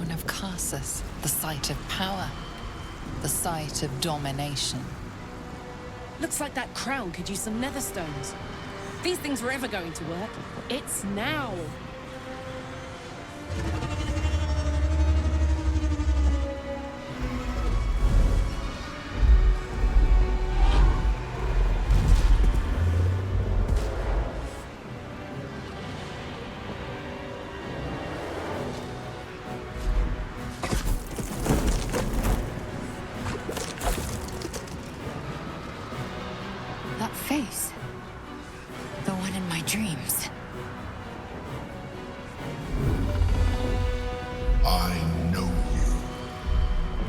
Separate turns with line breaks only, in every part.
stone of Karsus, the site of power, the site of domination.
Looks like that crown could use some nether stones. If these things were ever going to work, it's now.
That face. The one in my dreams.
I know you.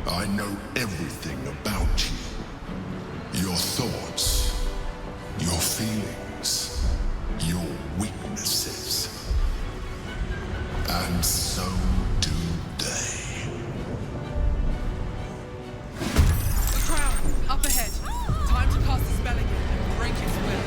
I know everything about you. Your thoughts, your feelings, your weaknesses. And so do they.
The crown, up ahead. Time to cast the spell again and break its will.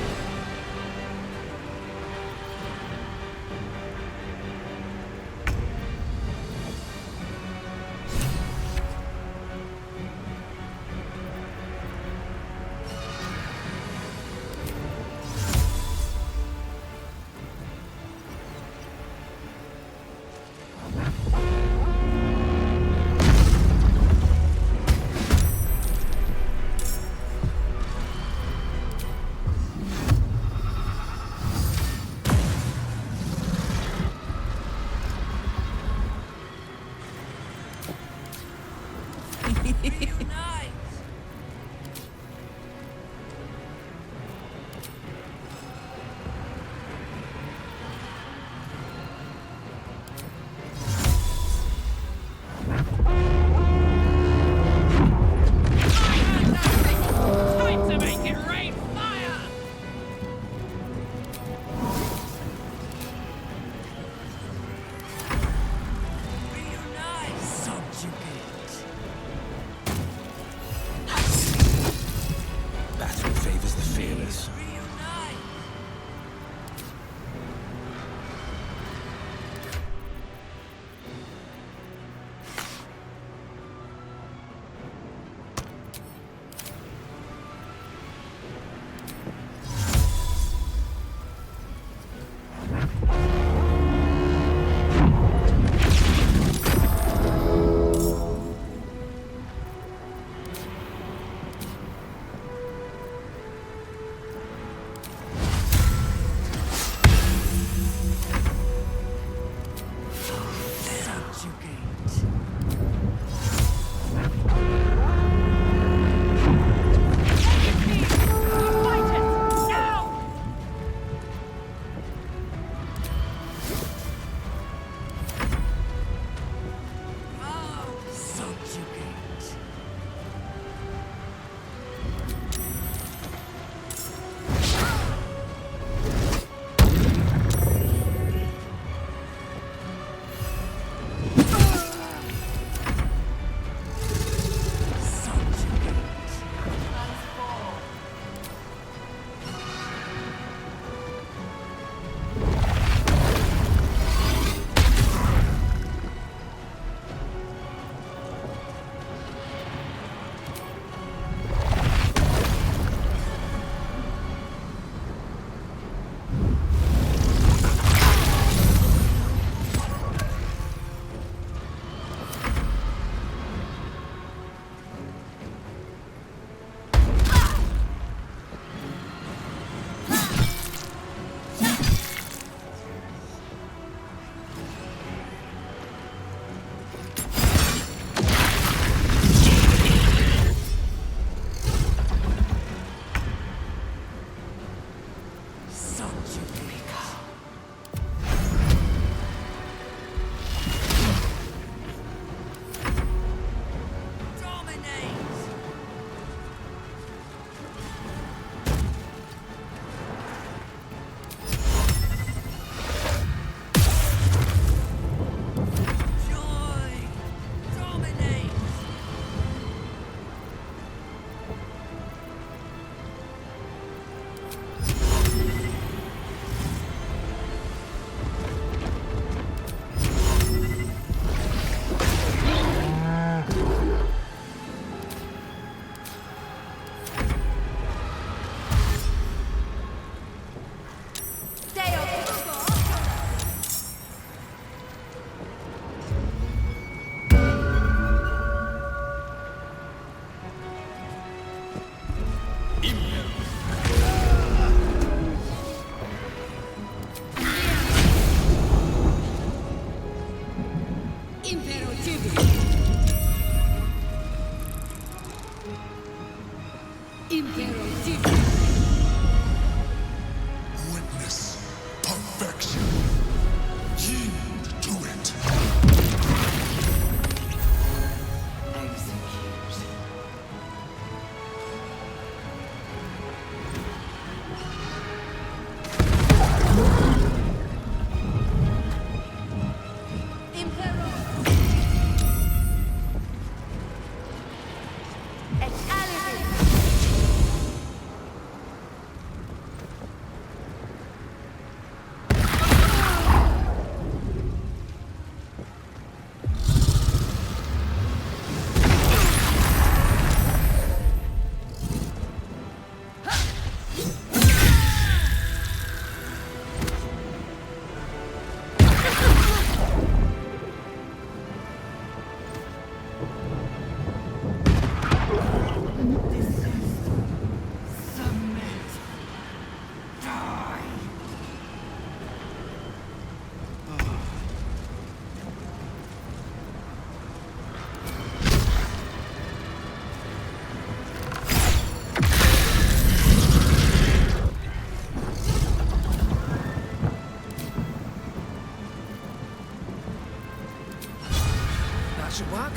should work.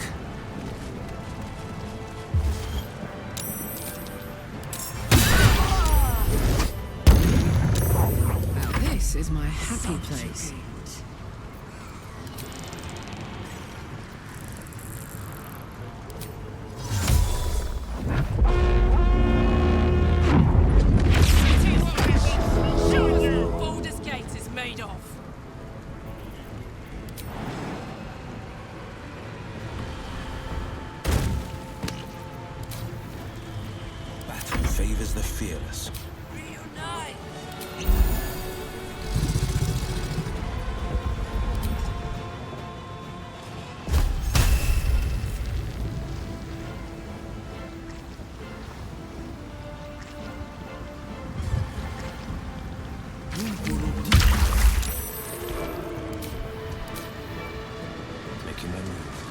Now this is my happy place.
Baldur's Gate is made of.
Battle favors the fearless.
Reunite!
Making their move.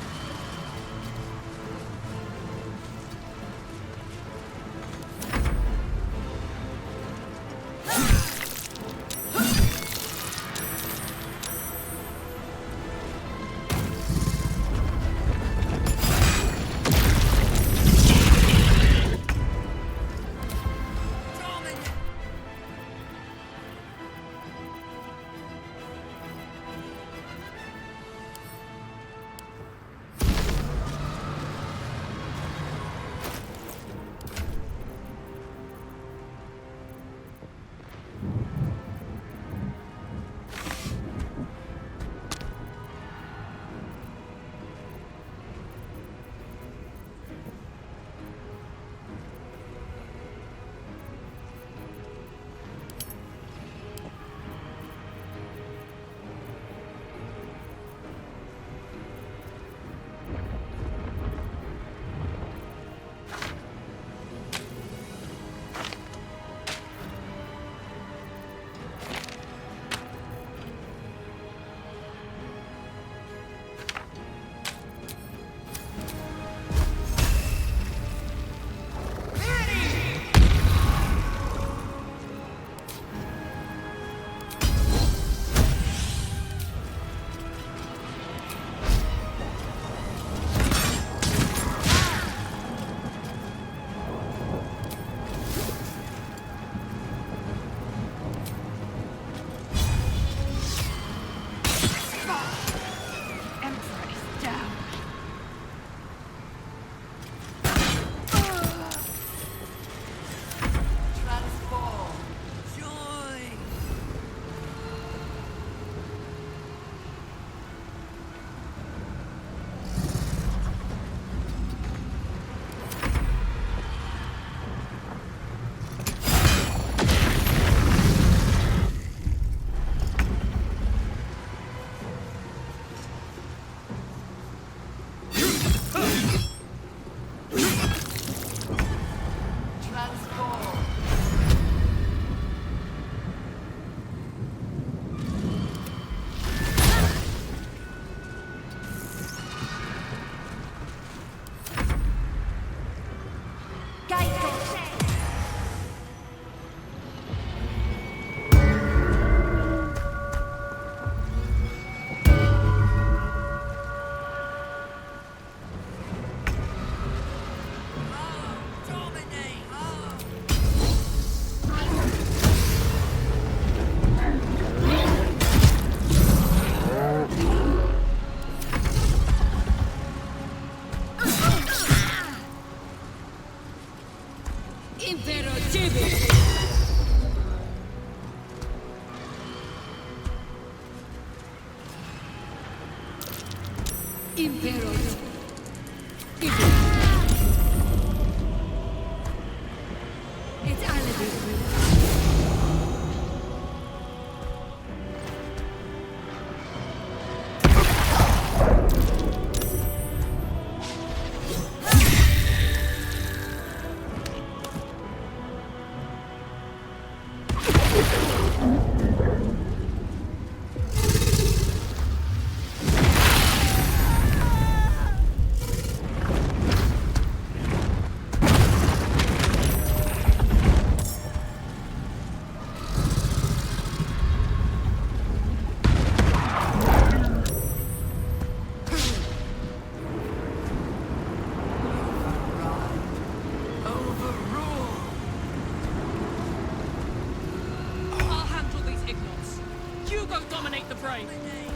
afraid.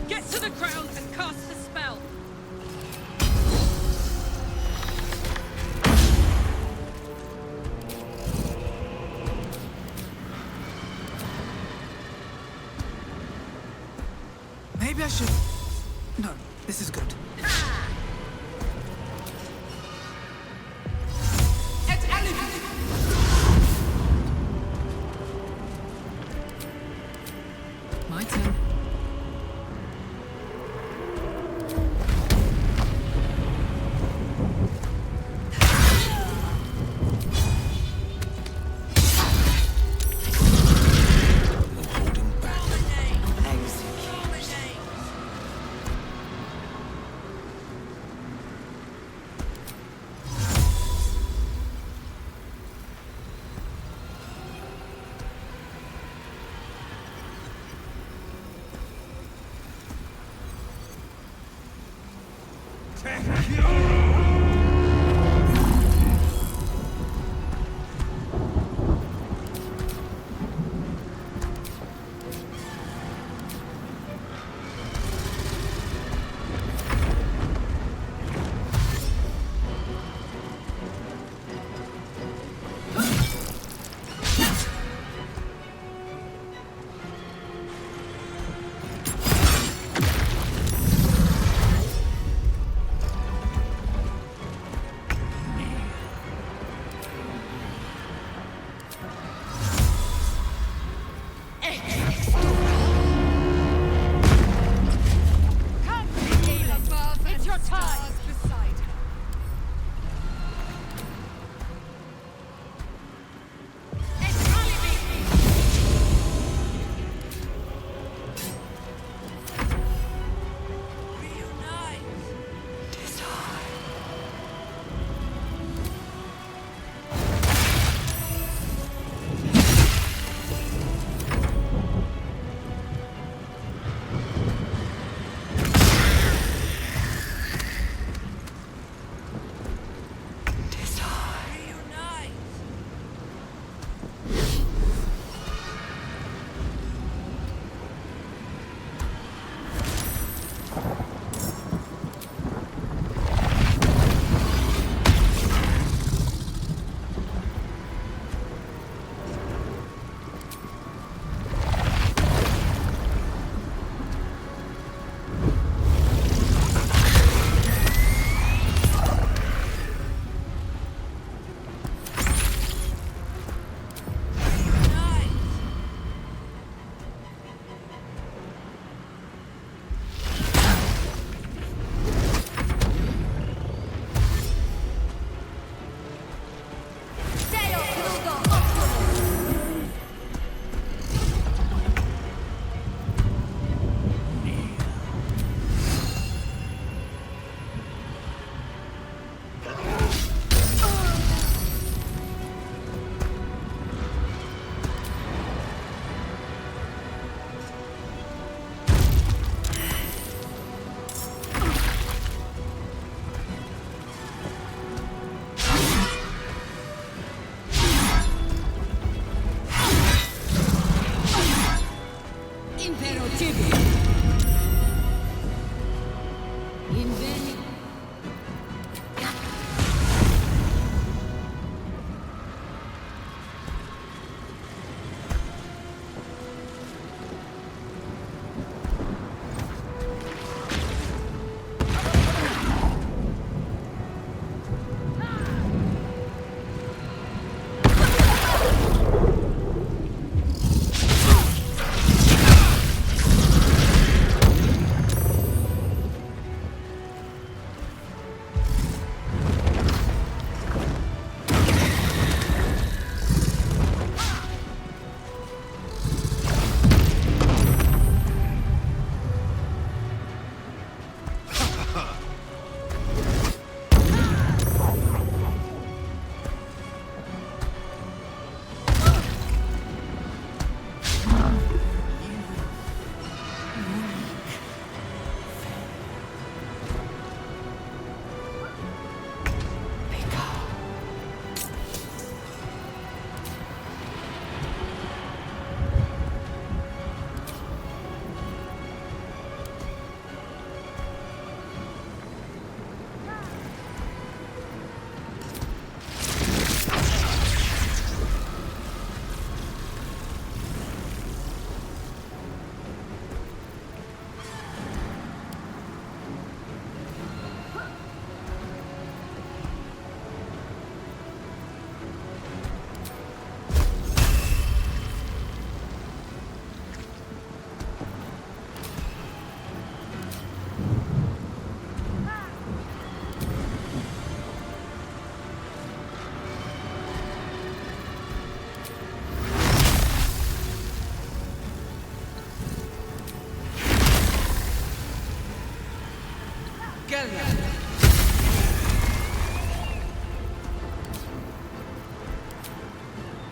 Get to the crown and cast the spell.
Maybe I should... No, this is good. My turn.
No holding back.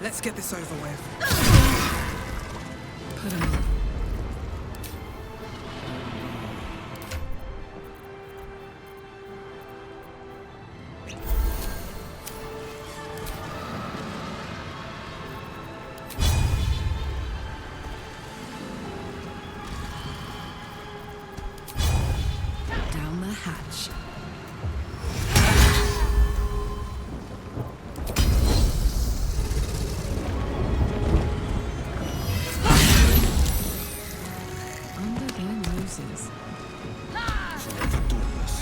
Let's get this over with.
Put him up. Down the hatch. Under their noses.
Forever dauntless.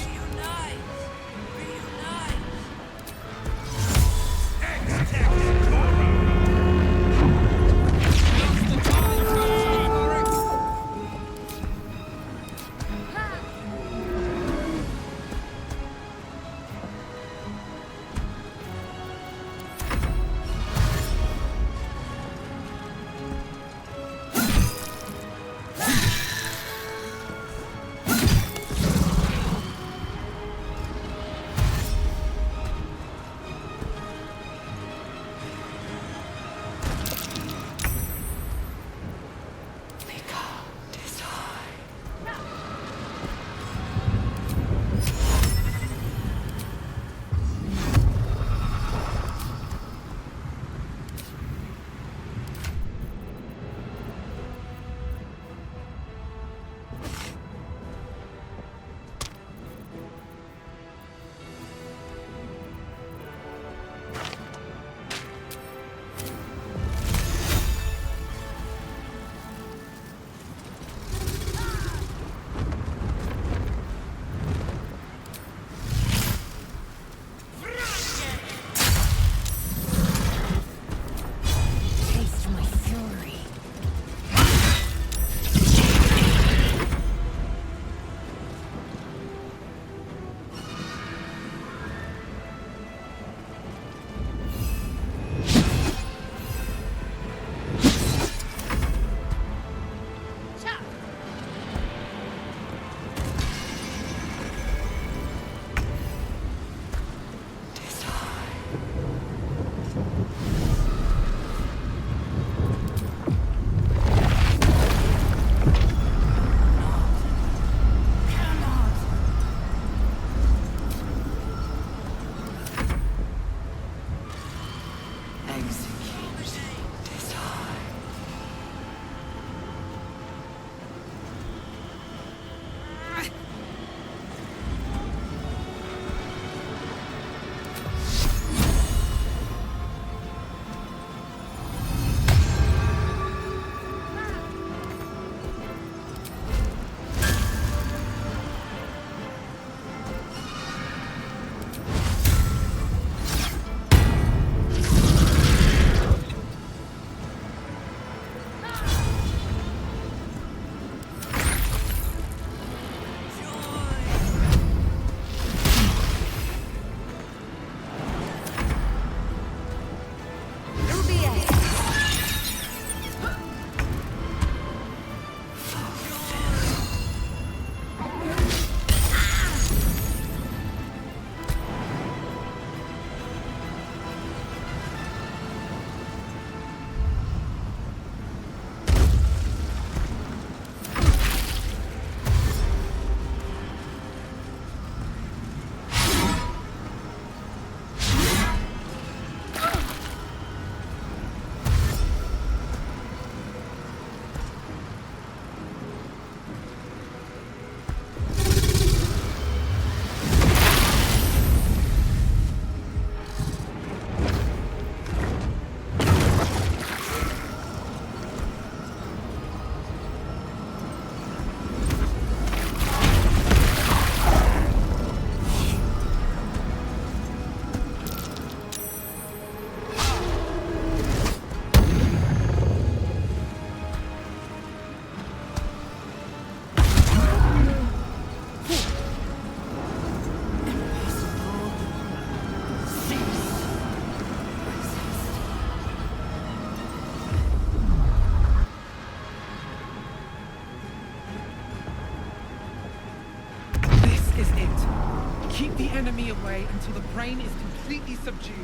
is it. Keep the enemy away until the brain is completely subdued.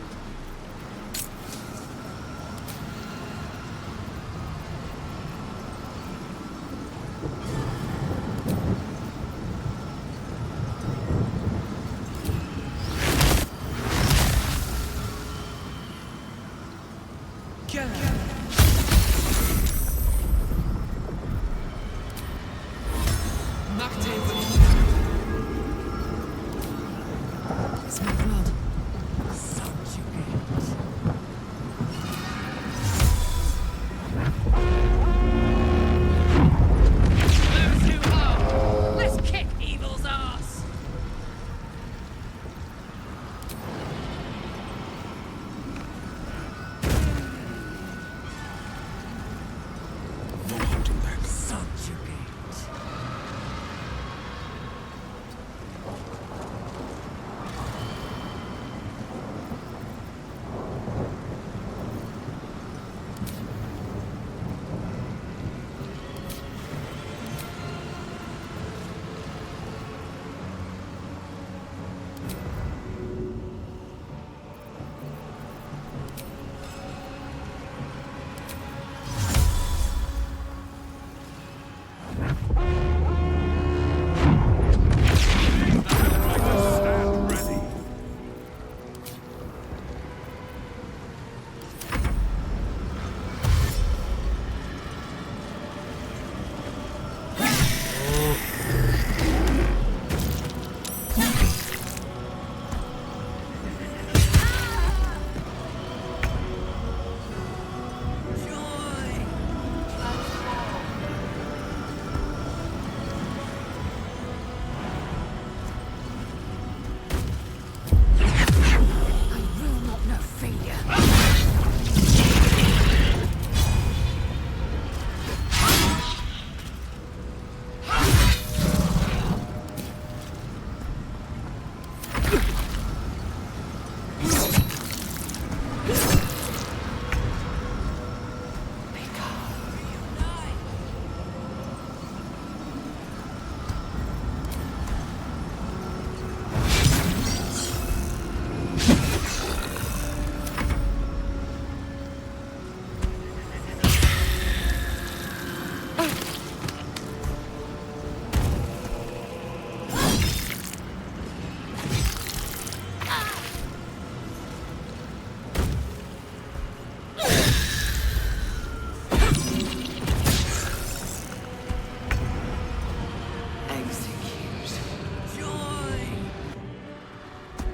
It's my blood.
Those who are. Let's kick evil's ass.
No holding back. Stand ready.
I will not know failure.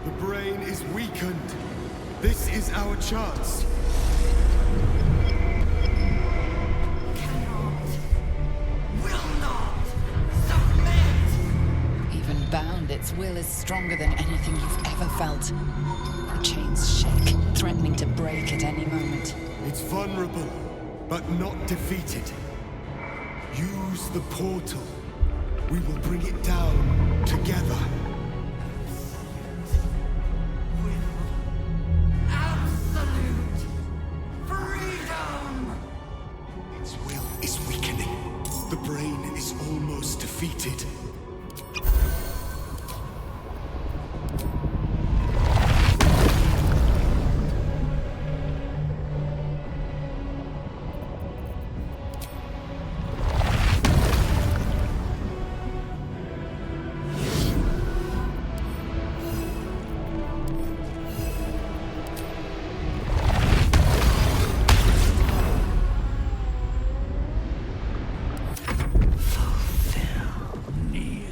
The brain is weakened. This is our chance.
Even bound, its will is stronger than anything you've ever felt. The chains shake, threatening to break at any moment.
It's vulnerable, but not defeated. Use the portal. We will bring it down together. Its will is weakening. The brain is almost defeated.
Near.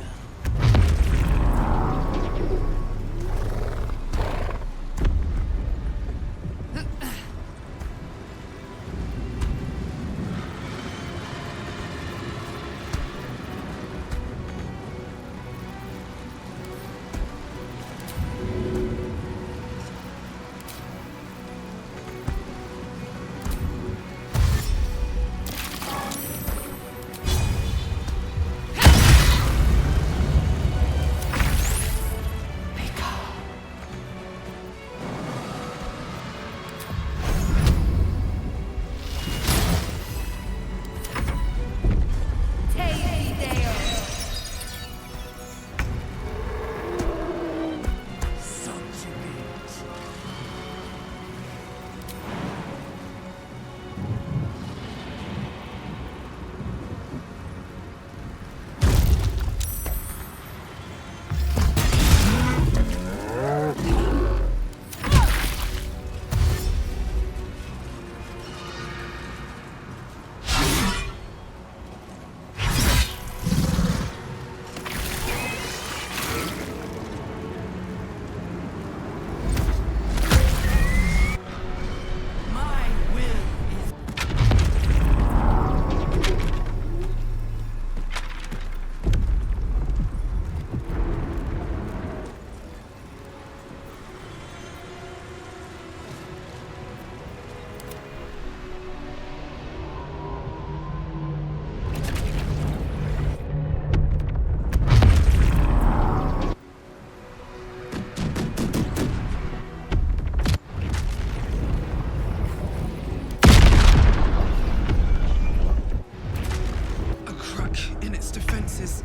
in its defenses.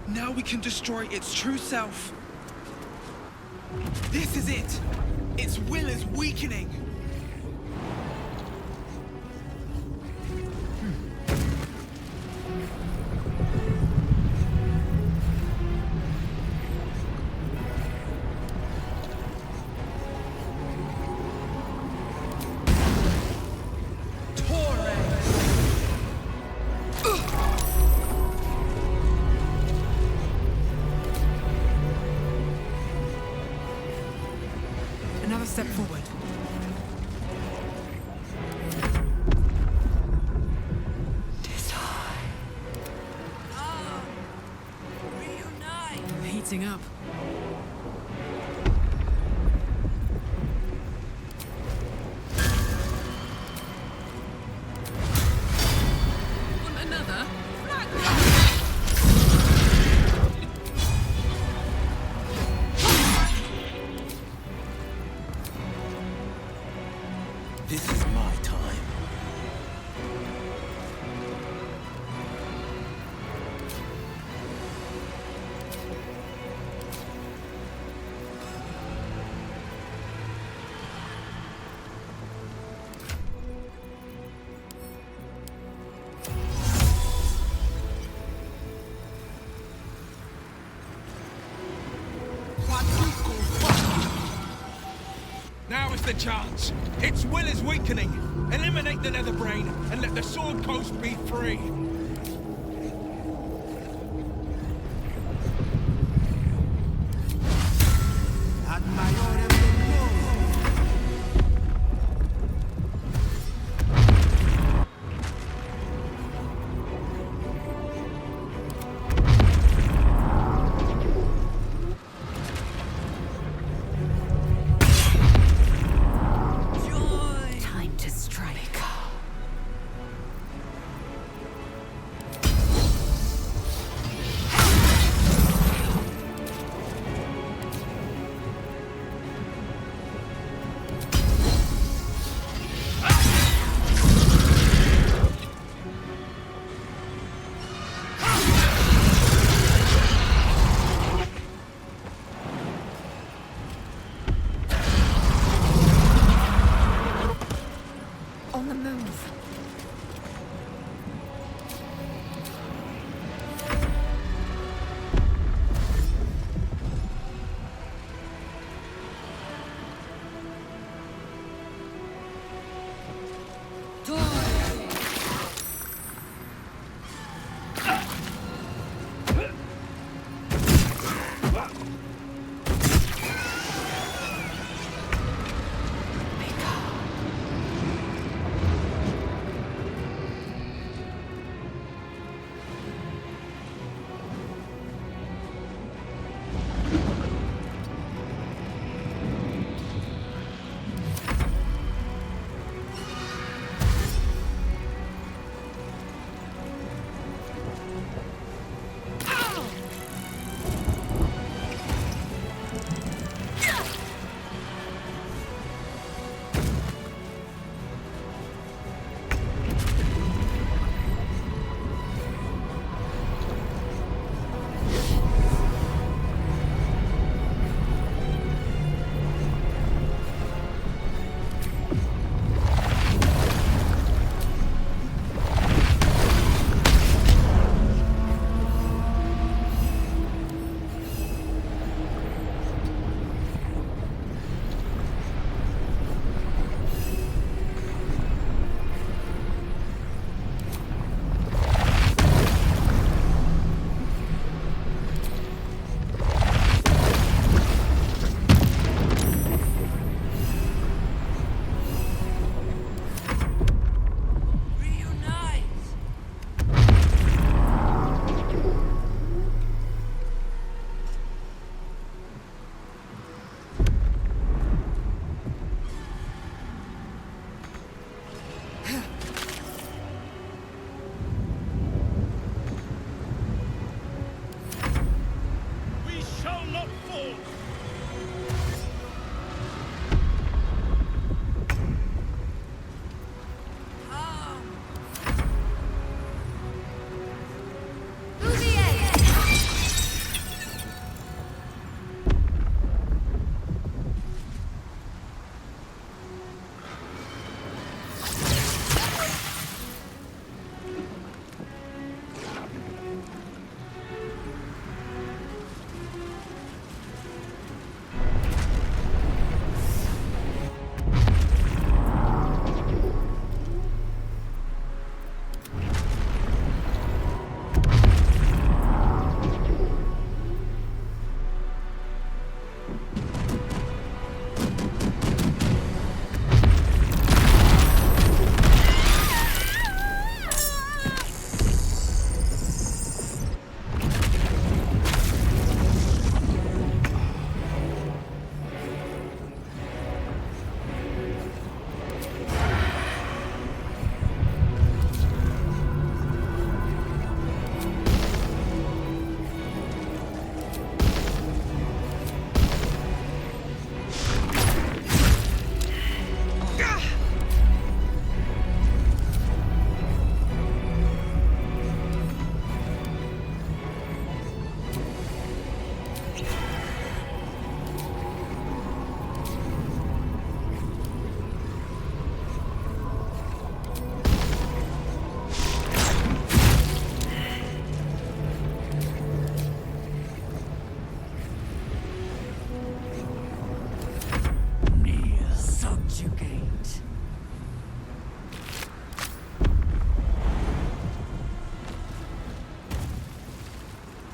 Now we can destroy its true self. This is it! Its will is weakening! Another step forward.
Reunite!
Heating up.
Want another?
This is my time.
Now is the chance. Its will is weakening. Eliminate the nether brain and let the Sword Coast be free.
Time to strike.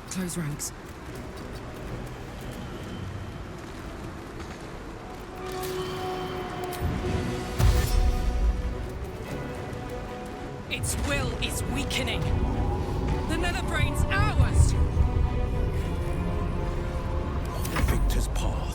Close ranks.
Its will is weakening. The Netherbrain's ours!
The victor's path.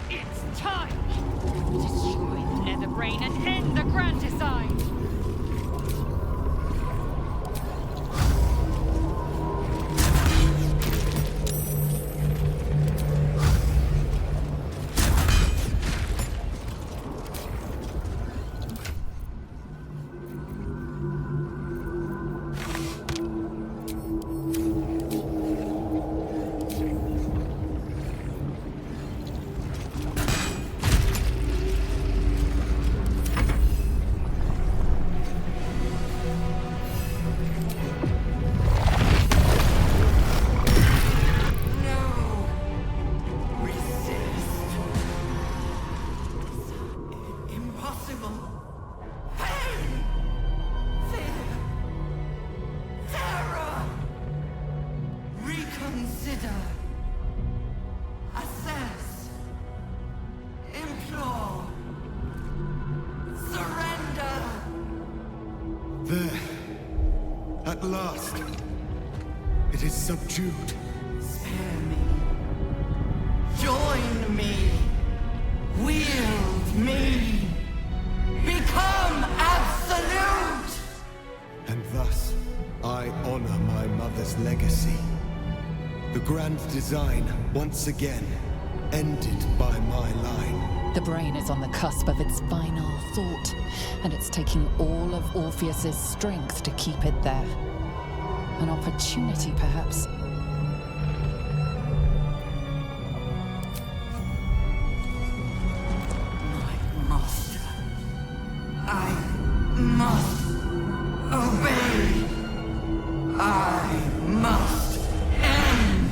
It's time! Destroy the Netherbrain and end the Grand Design!
Reconsider. Assess. Implore. Surrender.
There. At last. It is subdued.
Spare me. Join me. Wield me. Become absolute.
And thus, I honor my mother's legacy. The grand design, once again, ended by my line.
The brain is on the cusp of its final thought, and it's taking all of Orpheus's strength to keep it there. An opportunity, perhaps.
My master. I must obey. I must end.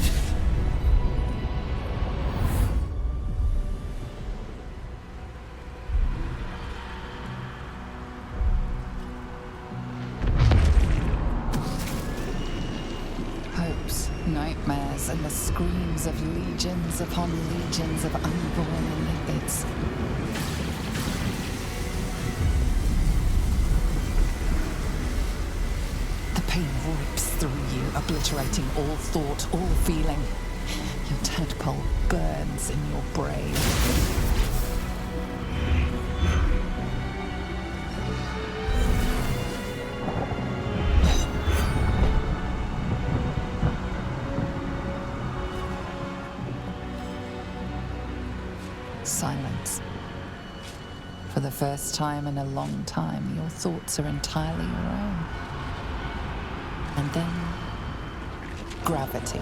Hopes, nightmares, and the screams of legions upon legions of unborn lipids. The pain rips through you, obliterating all thought, all feeling. Your tadpole burns in your brain. Silence. For the first time in a long time, your thoughts are entirely your own. And then, gravity.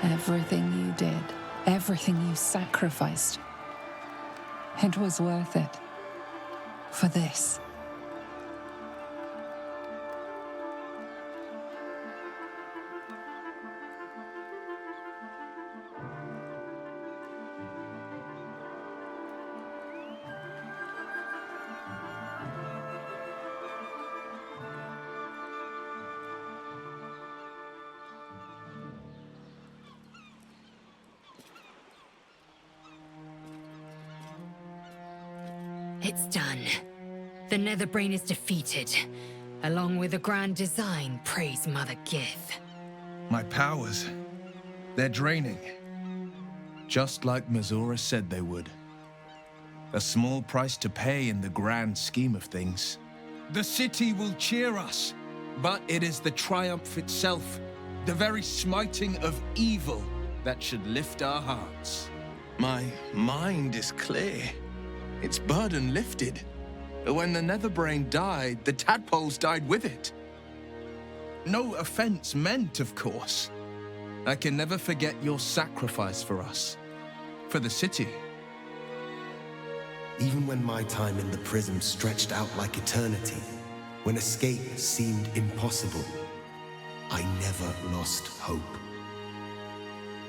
Everything you did, everything you sacrificed, it was worth it. For this.
It's done. The Netherbrain is defeated. Along with the grand design, praise Mother Gith.
My powers, they're draining. Just like Mazora said they would. A small price to pay in the grand scheme of things. The city will cheer us, but it is the triumph itself, the very smiting of evil, that should lift our hearts. My mind is clear. Its burden lifted. When the Netherbrain died, the tadpoles died with it. No offense meant, of course. I can never forget your sacrifice for us. For the city.
Even when my time in the prism stretched out like eternity, when escape seemed impossible, I never lost hope.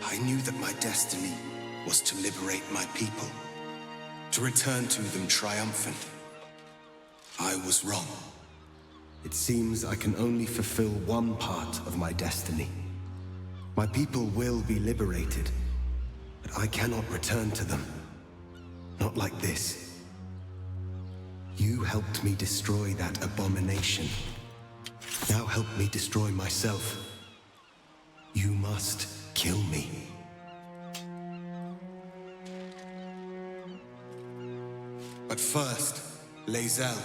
I knew that my destiny was to liberate my people, to return to them triumphant. I was wrong.
It seems I can only fulfill one part of my destiny. My people will be liberated, but I cannot return to them. Not like this. You helped me destroy that abomination. Now help me destroy myself. You must kill me.
But first, Lae'zel,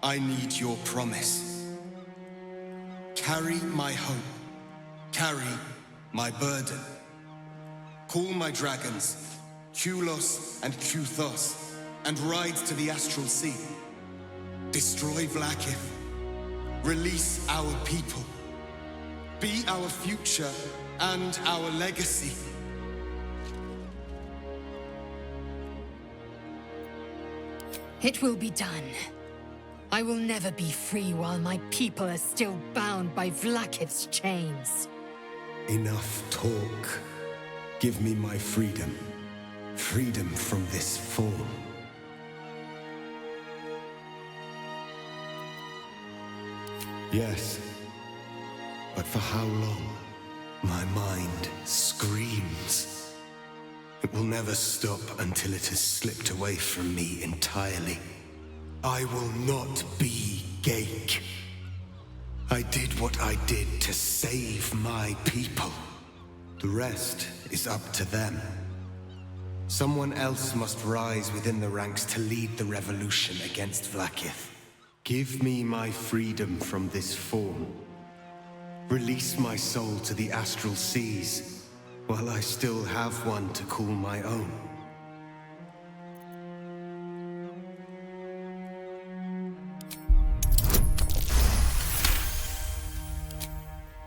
I need your promise. Carry my hope. Carry my burden. Call my dragons, Kulos and Kuthos, and ride to the Astral Sea. Destroy Vlaakith. Release our people. Be our future and our legacy.
It will be done. I will never be free while my people are still bound by Vlaakith's chains.
Enough talk. Give me my freedom. Freedom from this form. Yes. But for how long? My mind screams. It will never stop until it has slipped away from me entirely. I will not be Ghaik. I did what I did to save my people. The rest is up to them. Someone else must rise within the ranks to lead the revolution against Vlaakith. Give me my freedom from this form. Release my soul to the astral seas, while I still have one to call my own.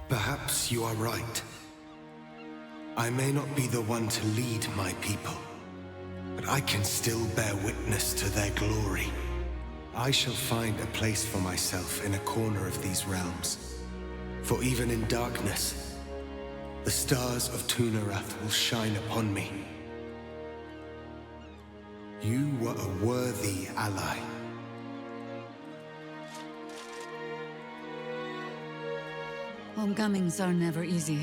Perhaps you are right. I may not be the one to lead my people, but I can still bear witness to their glory. I shall find a place for myself in a corner of these realms. For even in darkness, the stars of Tunarath will shine upon me. You were a worthy ally.
Homecomings are never easy.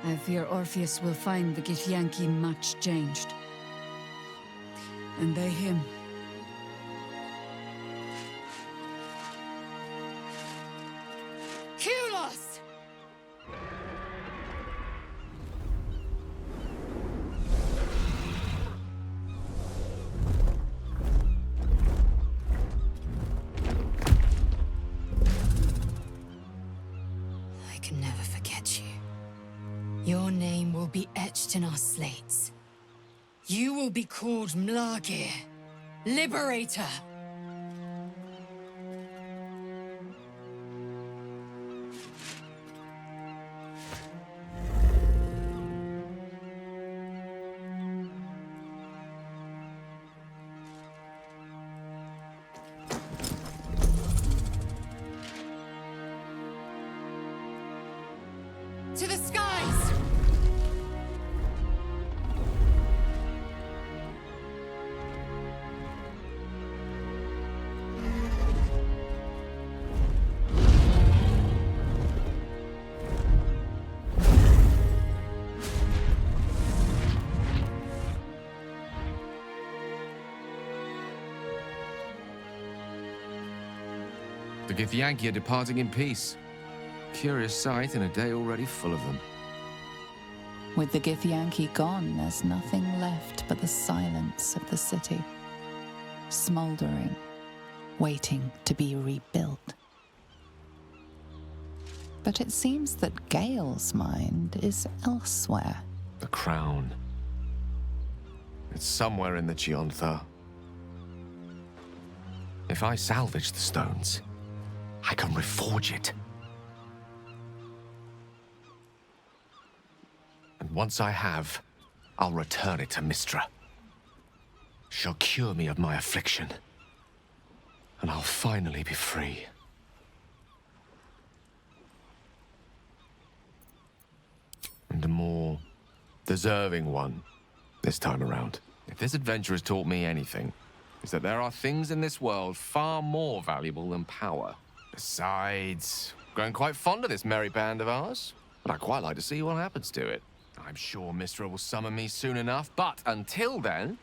I fear Orpheus will find the Githyanki much changed. And they him.
Kulos! I can never forget you. Your name will be etched in our slates. You will be called Mlagir, Liberator. To the skies!
The Githyanki are departing in peace. Curious sight in a day already full of them.
With the Githyanki gone, there's nothing left but the silence of the city, smouldering, waiting to be rebuilt. But it seems that Gale's mind is elsewhere.
The crown. It's somewhere in the Chiontha. If I salvage the stones, I can reforge it. And once I have, I'll return it to Mistra. She'll cure me of my affliction, and I'll finally be free. And a more deserving one this time around. If this adventure has taught me anything, it's that there are things in this world far more valuable than power. Besides, grown quite fond of this merry band of ours, and I'd quite like to see what happens to it. I'm sure Mistra will summon me soon enough, but until then,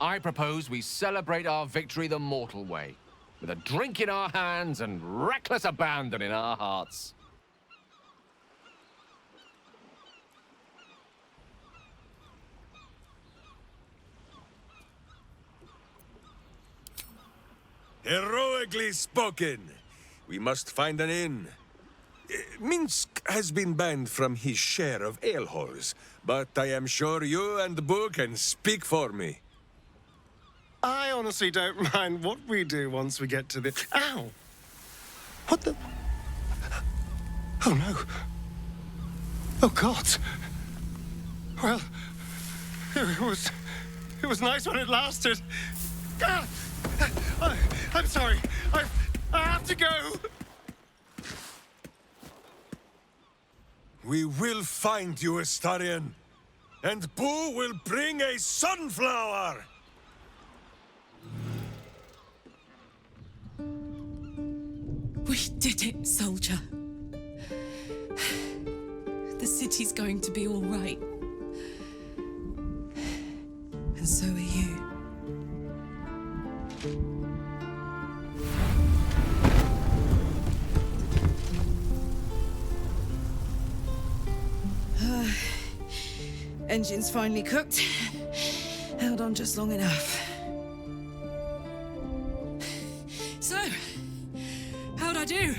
I propose we celebrate our victory the mortal way, with a drink in our hands and reckless abandon in our hearts.
Heroically spoken. We must find an inn. Minsk has been banned from his share of alehalls, but I am sure you and Boo can speak for me.
I honestly don't mind what we do once we get to the... Ow! What the... Oh, no. Oh, God. Well, it was nice when it lasted. Ah! I'm sorry. I have to go.
We will find you, Astarion. And Boo will bring a sunflower!
We did it, soldier. The city's going to be all right. And so are you. Engine's finally cooked. Held on just long enough. So, how'd I do?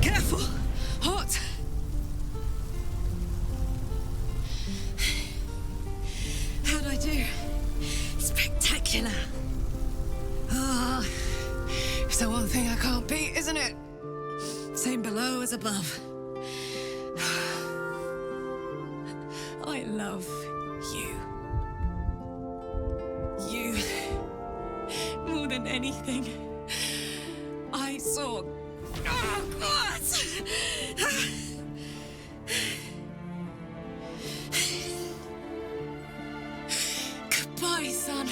Careful! Hot! How'd I do? Spectacular! Ah. It's the one thing I can't beat, isn't it? Same below as above. I love you. You. More than anything. I saw... Oh, God! Goodbye, son.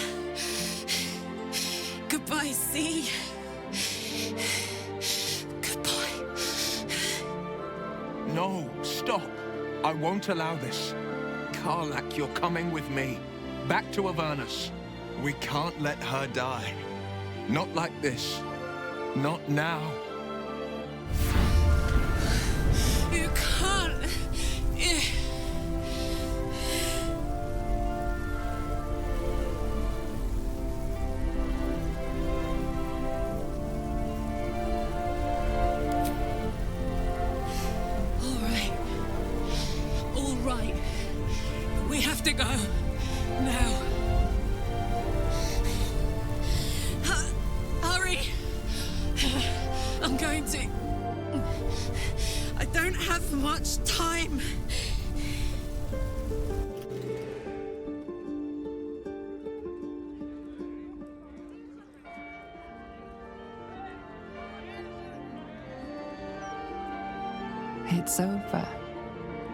Goodbye, sea.
No, stop. I won't allow this. Karlak, you're coming with me. Back to Avernus. We can't let her die. Not like this. Not now.
You can't. To go now. Hurry! I'm going to. I don't have much time.
it's over.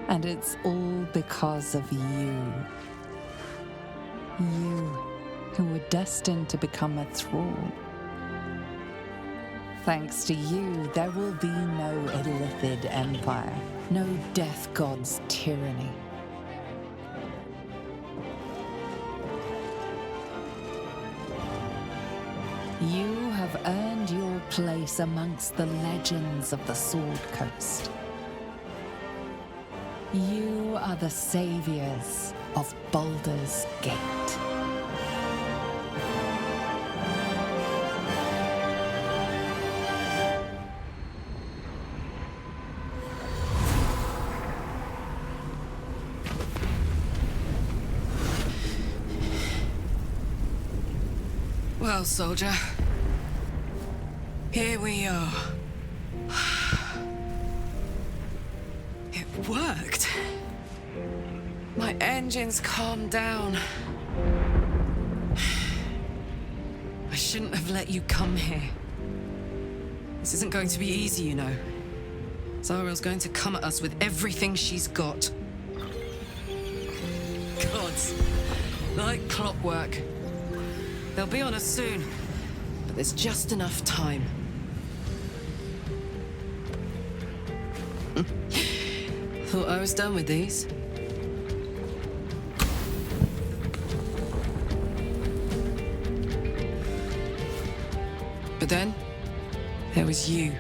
And it's all because of you. You, who were destined to become a thrall. Thanks to you, there will be no Illithid Empire, no Death God's tyranny. You have earned your place amongst the legends of the Sword Coast. You are the saviors of Baldur's Gate.
Well, soldier, here we are. It worked. My engines calmed down. I shouldn't have let you come here. This isn't going to be easy, you know. Zariel's going to come at us with everything she's got. Gods, like clockwork. They'll be on us soon, but there's just enough time. Thought I was done with these. But then, there was you.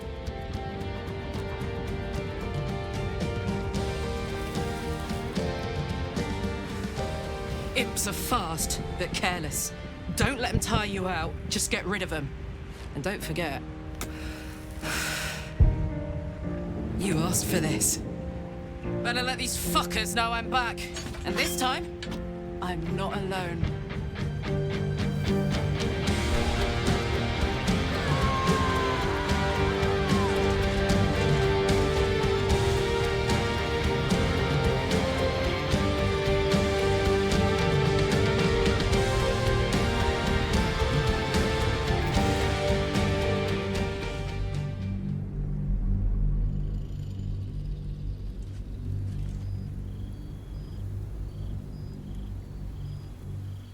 Imps are fast, but careless. Don't let them tire you out, just get rid of them. And don't forget, you asked for this. Better let these fuckers know I'm back. And this time, I'm not alone.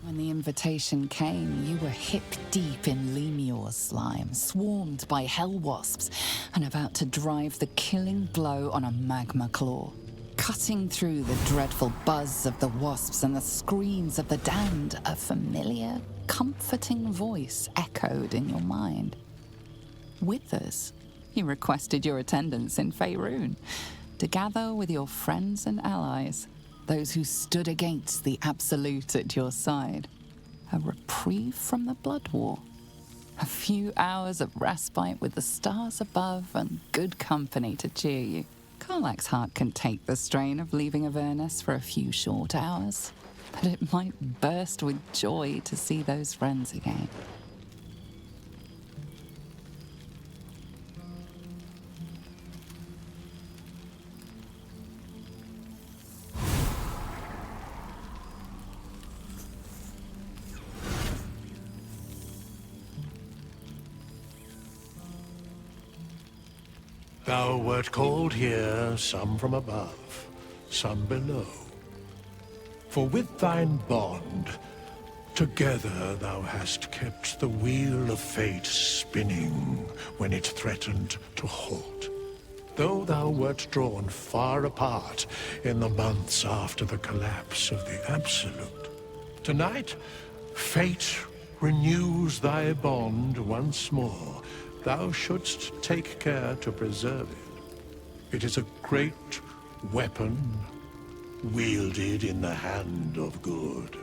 When the invitation came, you were hip-deep in Lemior's slime, swarmed by hell wasps, and about to drive the killing blow on a magma claw. Cutting through the dreadful buzz of the wasps and the screams of the damned, a familiar, comforting voice echoed in your mind. Withers, he requested your attendance in Faerun, to gather with your friends and allies, those who stood against the Absolute at your side. A reprieve from the Blood War. A few hours of respite with the stars above and good company to cheer you. Karlach's heart can take the strain of leaving Avernus for a few short hours, but it might burst with joy to see those friends again.
Thou wert called here, some from above, some below. For with thine bond, together thou hast kept the wheel of fate spinning when it threatened to halt. Though thou wert drawn far apart in the months after the collapse of the Absolute, tonight, fate renews thy bond once more. Thou shouldst take care to preserve it. It is a great weapon, wielded in the hand of good.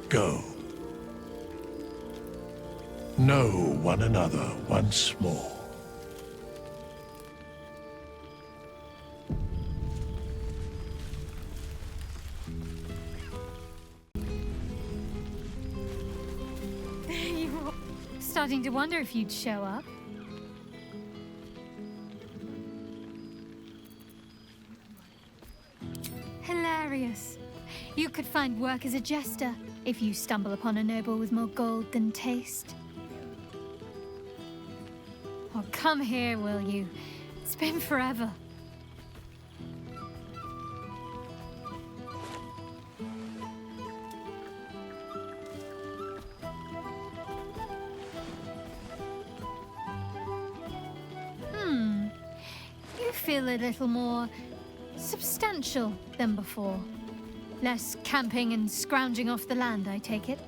Go. Know one another once more.
Starting to wonder if you'd show up. Hilarious. You could find work as a jester if you stumble upon a noble with more gold than taste. Oh, come here, will you? It's been forever. feel a little more substantial than before. Less camping and scrounging off the land, I take it.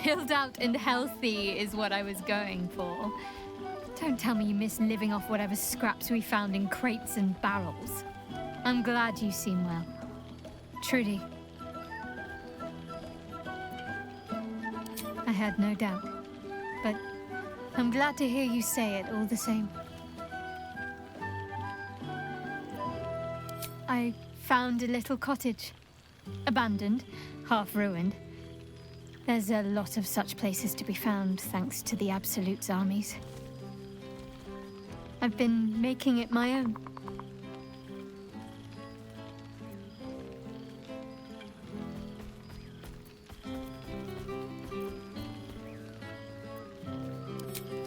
Filled out and healthy is what I was going for. Don't tell me you miss living off whatever scraps we found in crates and barrels. I'm glad you seem well. Trudy. I had no doubt, but I'm glad to hear you say it all the same. I found a little cottage. Abandoned, half ruined. There's a lot of such places to be found thanks to the Absolute's armies. I've been making it my own.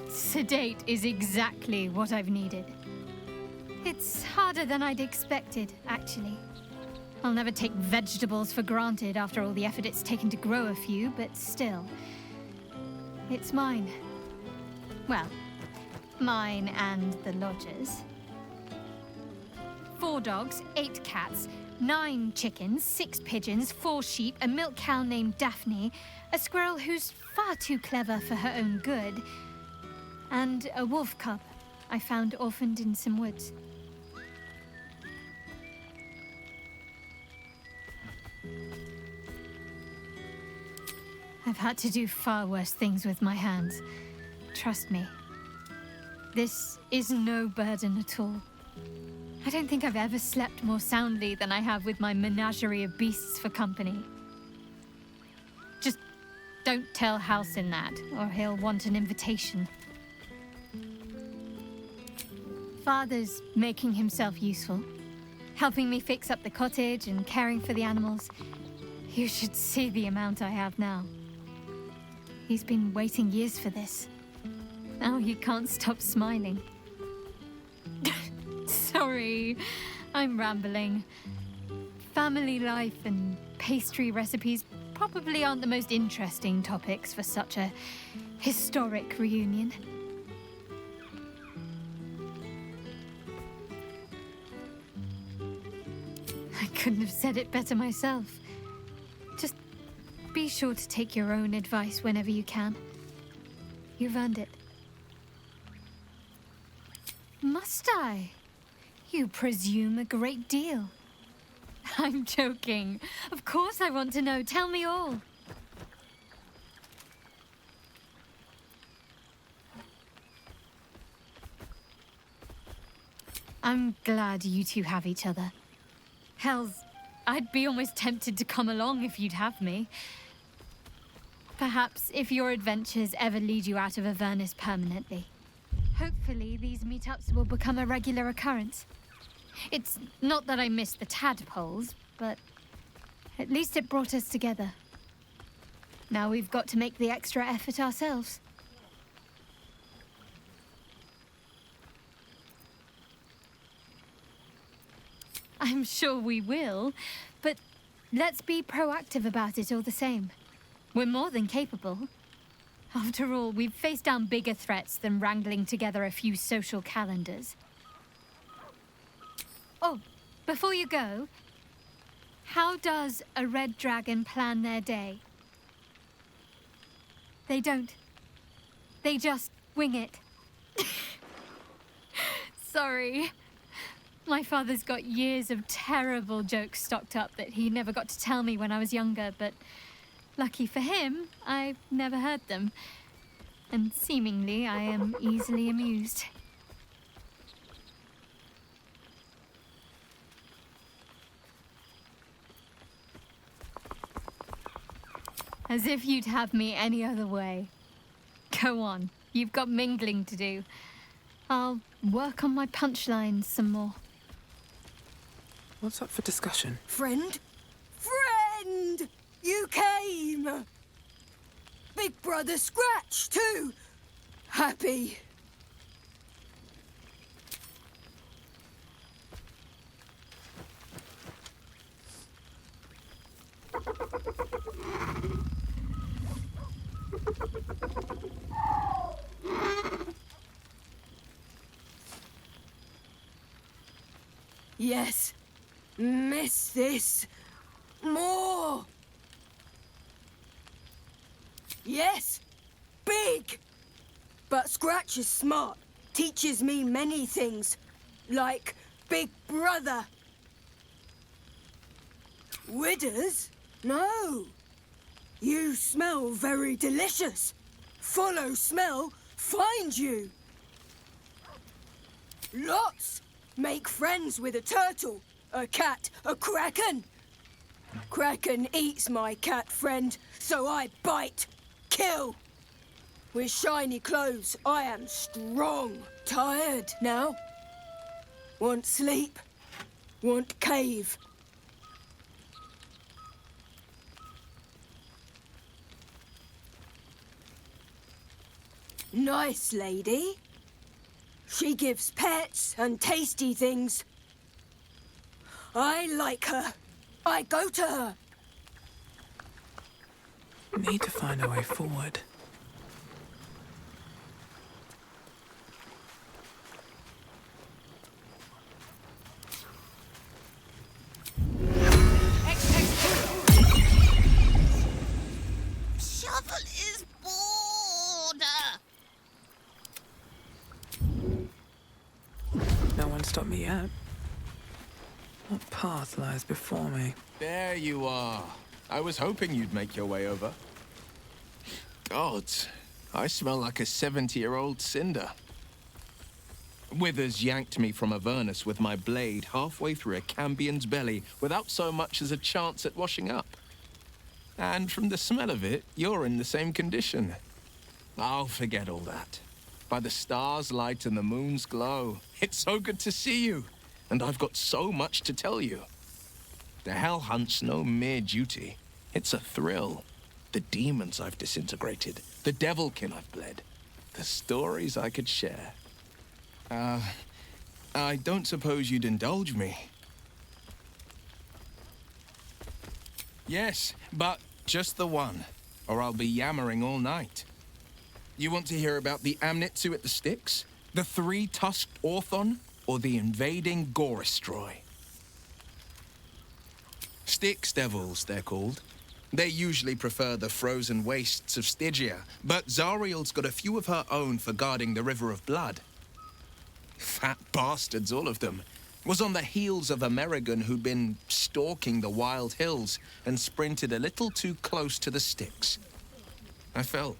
Sedate is exactly what I've needed. It's harder than I'd expected, actually. I'll never take vegetables for granted after all the effort it's taken to grow a few, but still. It's mine. Well, mine and the lodger's. 4 dogs, 8 cats, 9 chickens, 6 pigeons, 4 sheep, a milk cow named Daphne, a squirrel who's far too clever for her own good, and a wolf cub I found orphaned in some woods. I've had to do far worse things with my hands. Trust me. This is no burden at all. I don't think I've ever slept more soundly than I have with my menagerie of beasts for company. Just don't tell Halsin that, or he'll want an invitation. Father's making himself useful, helping me fix up the cottage and caring for the animals. You should see the amount I have now. He's been waiting years for this. Now he can't stop smiling. Sorry, I'm rambling. Family life and pastry recipes probably aren't the most interesting topics for such a historic reunion. I couldn't have said it better myself. Just be sure to take your own advice whenever you can. You've earned it. Must I? You presume a great deal. I'm joking. Of course I want to know. Tell me all. I'm glad you two have each other. Hells, I'd be almost tempted to come along if you'd have me. Perhaps if your adventures ever lead you out of Avernus permanently. Hopefully these meetups will become a regular occurrence. It's not that I miss the tadpoles, but at least it brought us together. Now we've got to make the extra effort ourselves. I'm sure we will, but let's be proactive about it all the same. We're more than capable. After all, we've faced down bigger threats than wrangling together a few social calendars. Oh, before you go, how does a red dragon plan their day? They don't. They just wing it. Sorry. My father's got years of terrible jokes stocked up that he never got to tell me when I was younger, but lucky for him, I've never heard them. And seemingly, I am easily amused. As if you'd have me any other way. Go on, you've got mingling to do. I'll work on my punchlines some more.
What's up for discussion?
Friend? Friend! You came! Big Brother Scratch, too! Happy.
Yes. Miss this. More. Yes. Big. But Scratch is smart. Teaches me many things. Like Big Brother. Widders? No. You smell very delicious. Follow smell, find you. Lots. Make friends with a turtle, a cat, a kraken. Kraken eats my cat friend, so I bite, kill. With shiny clothes, I am strong. Tired now. Want sleep. Want cave. Nice lady. She gives pets and tasty things. I like her. I go to her.
Need to find a way forward.
Shovel is bored.
No one stopped me yet. What path lies before me?
There you are. I was hoping you'd make your way over. Gods, I smell like a 70-year-old cinder. Withers yanked me from Avernus with my blade halfway through a Cambion's belly without so much as a chance at washing up. And from the smell of it, you're in the same condition. I'll forget all that. By the stars' light and the moon's glow, it's so good to see you, and I've got so much to tell you. The Hell Hunt's no mere duty. It's a thrill. The demons I've disintegrated, the devilkin I've bled, the stories I could share. I don't suppose you'd indulge me. Yes, but just the one, or I'll be yammering all night. You want to hear about the Amnitsu at the Styx, the three-tusked Orthon, or the invading Gorestroy? Styx devils, they're called. They usually prefer the frozen wastes of Stygia, but Zariel's got a few of her own for guarding the River of Blood. Fat bastards, all of them. Was on the heels of a Merrigan who'd been stalking the wild hills and sprinted a little too close to the Styx. I felt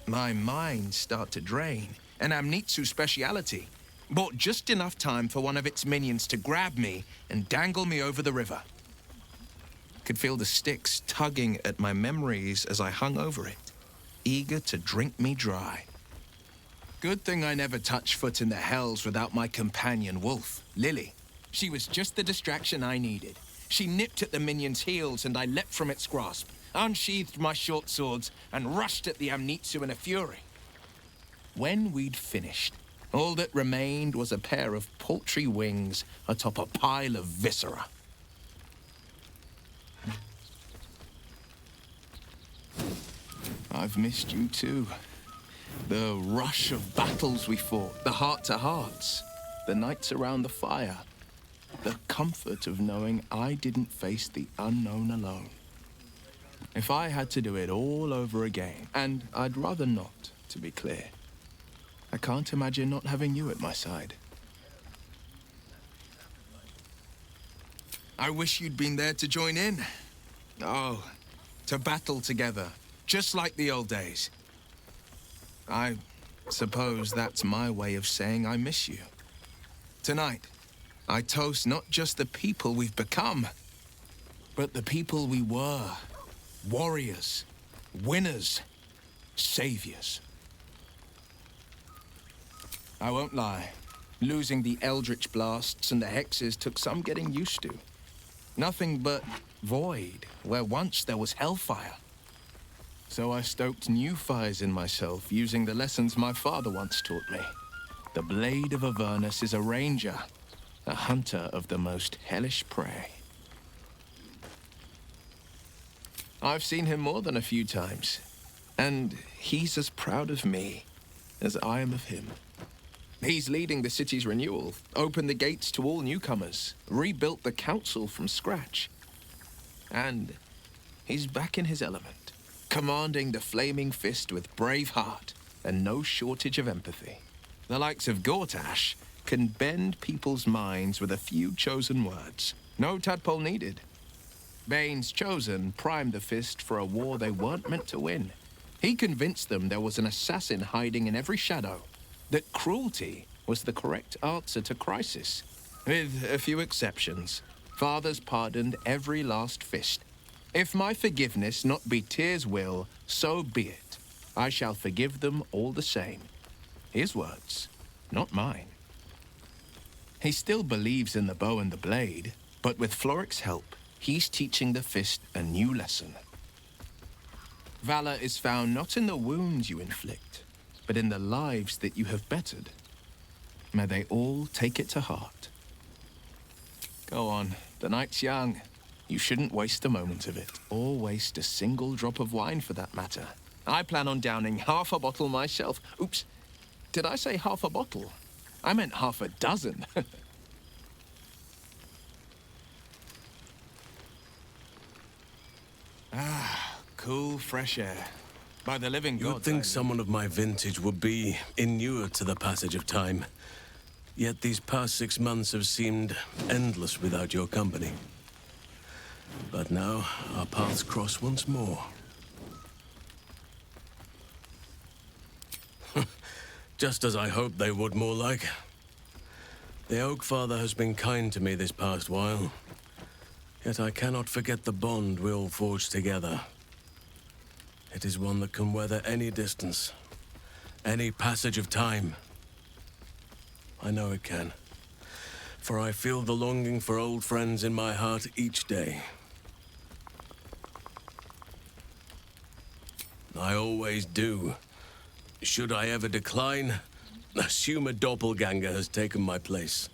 my mind start to drain, an Amnitsu speciality. Bought just enough time for one of its minions to grab me and dangle me over the river. Could feel the Styx tugging at my memories as I hung over it, eager to drink me dry. Good thing I never touched foot in the hells without my companion wolf, Lily. She was just the distraction I needed. She nipped at the minion's heels and I leapt from its grasp, unsheathed my short swords, and rushed at the Amnitsu in a fury. When we'd finished, all that remained was a pair of paltry wings atop a pile of viscera. I've missed you too. The rush of battles we fought, the heart-to-hearts, the nights around the fire, the comfort of knowing I didn't face the unknown alone. If I had to do it all over again, and I'd rather not, to be clear, I can't imagine not having you at my side. I wish you'd been there to join in. Oh, to battle together, just like the old days. I suppose that's my way of saying I miss you. Tonight, I toast not just the people we've become, but the people we were. Warriors, winners, saviors. I won't lie. Losing the Eldritch blasts and the hexes took some getting used to. Nothing but void, where once there was hellfire. So I stoked new fires in myself using the lessons my father once taught me. The Blade of Avernus is a ranger, a hunter of the most hellish prey. I've seen him more than a few times, and he's as proud of me as I am of him. He's leading the city's renewal, opened the gates to all newcomers, rebuilt the council from scratch. And he's back in his element, commanding the Flaming Fist with brave heart and no shortage of empathy. The likes of Gortash can bend people's minds with a few chosen words. No tadpole needed. Bane's Chosen primed the Fist for a war they weren't meant to win. He convinced them there was an assassin hiding in every shadow, that cruelty was the correct answer to crisis. With a few exceptions, fathers pardoned every last Fist. If my forgiveness not be Tyr's will, so be it. I shall forgive them all the same. His words, not mine. He still believes in the bow and the blade, but with Floric's help, he's teaching the Fist a new lesson. Valor is found not in the wounds you inflict, but in the lives that you have bettered. May they all take it to heart. Go on, the night's young. You shouldn't waste a moment of it, or waste a single drop of wine for that matter. I plan on downing half a bottle myself. Oops, did I say half a bottle? I meant half a dozen. Cool, fresh air. By the living
You would
gods,
think someone of my vintage would be inured to the passage of time. Yet these past 6 months have seemed endless without your company. But now, our paths cross once more. Just as I hoped they would, more like. The Oak Father has been kind to me this past while. Yet I cannot forget the bond we all forged together. It is one that can weather any distance, any passage of time. I know it can, for I feel the longing for old friends in my heart each day. I always do. Should I ever decline, assume a doppelganger has taken my place.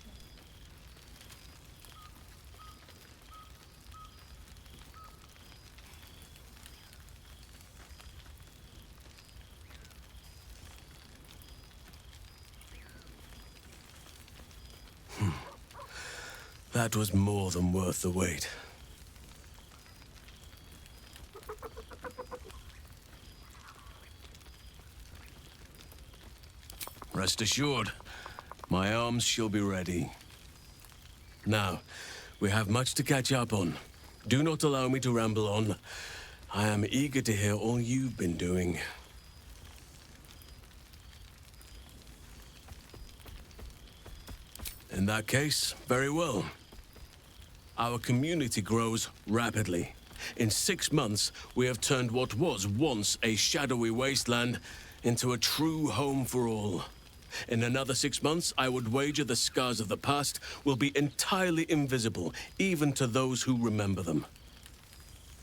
That was more than worth the wait. Rest assured, my arms shall be ready. Now, we have much to catch up on. Do not allow me to ramble on. I am eager to hear all you've been doing. In that case, very well. Our community grows rapidly. In 6 months, we have turned what was once a shadowy wasteland into a true home for all. In another 6 months, I would wager the scars of the past will be entirely invisible, even to those who remember them.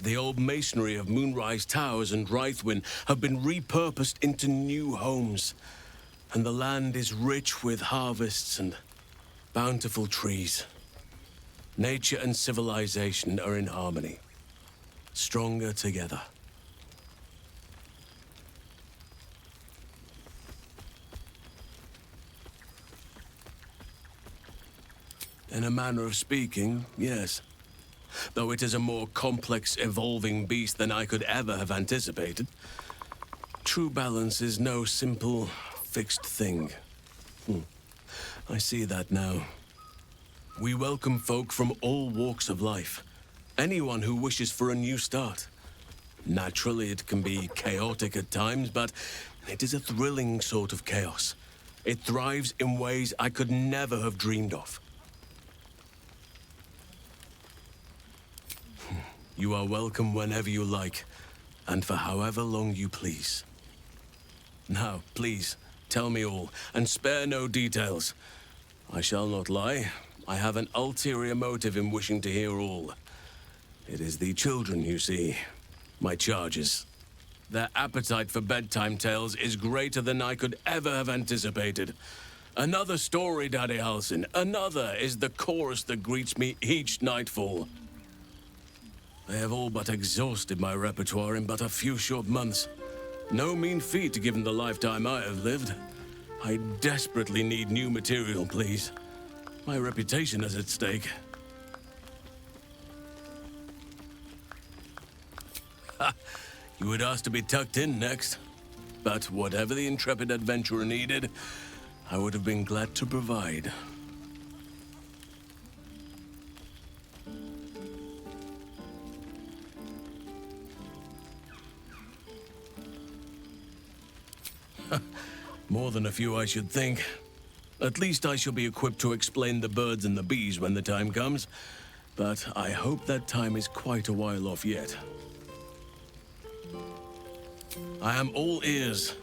The old masonry of Moonrise Towers and Rythwin have been repurposed into new homes, and the land is rich with harvests and bountiful trees. Nature and civilization are in harmony, stronger together. In a manner of speaking, yes. Though it is a more complex, evolving beast than I could ever have anticipated. True balance is no simple, fixed thing. I see that now. We welcome folk from all walks of life. Anyone who wishes for a new start. Naturally, it can be chaotic at times, but it is a thrilling sort of chaos. It thrives in ways I could never have dreamed of. You are welcome whenever you like, and for however long you please. Now, please, tell me all, and spare no details. I shall not lie. I have an ulterior motive in wishing to hear all. It is the children, you see. My charges. Their appetite for bedtime tales is greater than I could ever have anticipated. Another story, Daddy Halsin. Another is the chorus that greets me each nightfall.
They have all but exhausted my repertoire in but a few short months. No mean feat given the lifetime I have lived. I desperately need new material, please. My reputation is at stake. Ha! You would ask to be tucked in next. But whatever the intrepid adventurer needed, I would have been glad to provide. More than a few, I should think. At least I shall be equipped to explain the birds and the bees when the time comes. But I hope that time is quite a while off yet. I am all ears,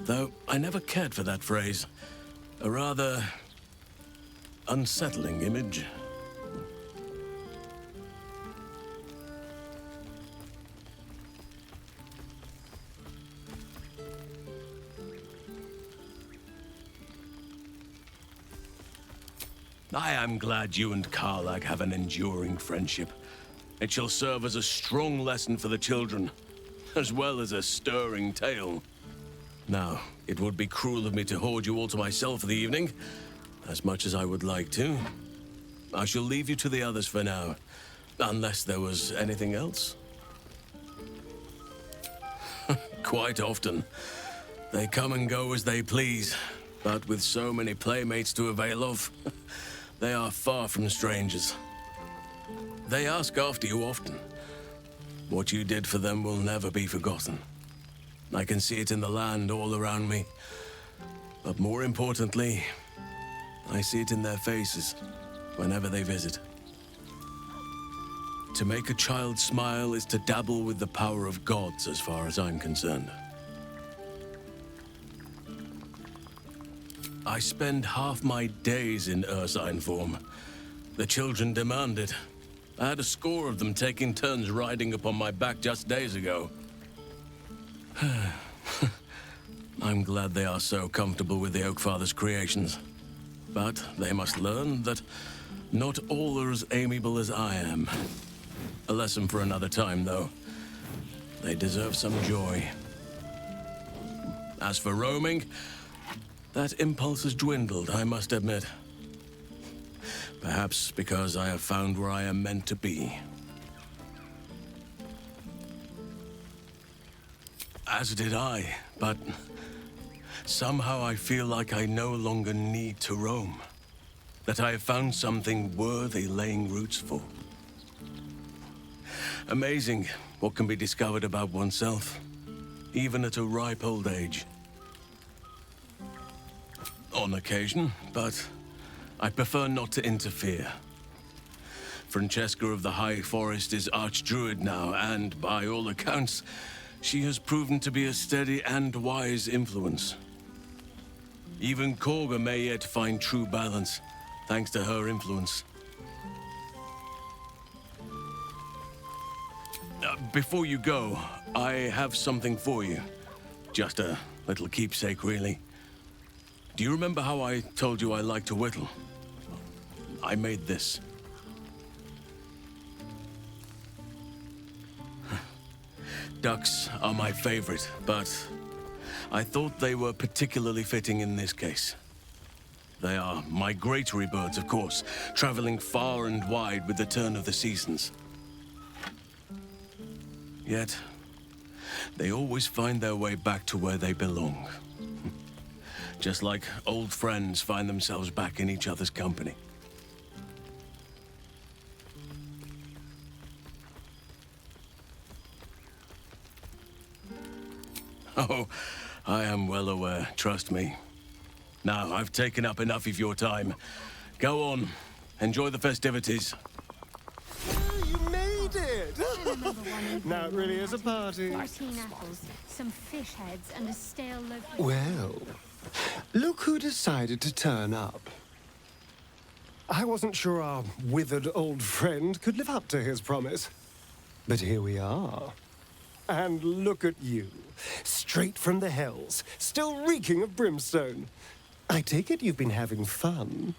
though I never cared for that phrase. A rather unsettling image. I am glad you and Karlach have an enduring friendship. It shall serve as a strong lesson for the children, as well as a stirring tale. Now, it would be cruel of me to hoard you all to myself for the evening, as much as I would like to. I shall leave you to the others for now, unless there was anything else. Quite often. They come and go as they please, but with so many playmates to avail of, they are far from strangers. They ask after you often. What you did for them will never be forgotten. I can see it in the land all around me. But more importantly, I see it in their faces whenever they visit. To make a child smile is to dabble with the power of gods as far as I'm concerned. I spend half my days in ursine form. The children demand it. I had a score of them taking turns riding upon my back just days ago. I'm glad they are so comfortable with the Oakfather's creations. But they must learn that not all are as amiable as I am. A lesson for another time, though. They deserve some joy. As for roaming, that impulse has dwindled, I must admit. Perhaps because I have found where I am meant to be. As did I, but somehow I feel like I no longer need to roam. That I have found something worthy laying roots for. Amazing what can be discovered about oneself, even at a ripe old age. On occasion, but I prefer not to interfere. Francesca of the High Forest is Archdruid now, and by all accounts, she has proven to be a steady and wise influence. Even Korga may yet find true balance, thanks to her influence. Before you go, I have something for you. Just a little keepsake, really. Do you remember how I told you I like to whittle? I made this. Ducks are my favorite, but I thought they were particularly fitting in this case. They are migratory birds, of course, traveling far and wide with the turn of the seasons. Yet, they always find their way back to where they belong. Just like old friends find themselves back in each other's company. Oh, I am well aware, trust me. Now, I've taken up enough of your time. Go on, enjoy the festivities.
You made it! Now it really is a party.
14 apples, some fish heads, and a stale loaf of...
Well, look who decided to turn up. I wasn't sure our withered old friend could live up to his promise. But here we are. And look at you, straight from the hells, still reeking of brimstone. I take it you've been having fun.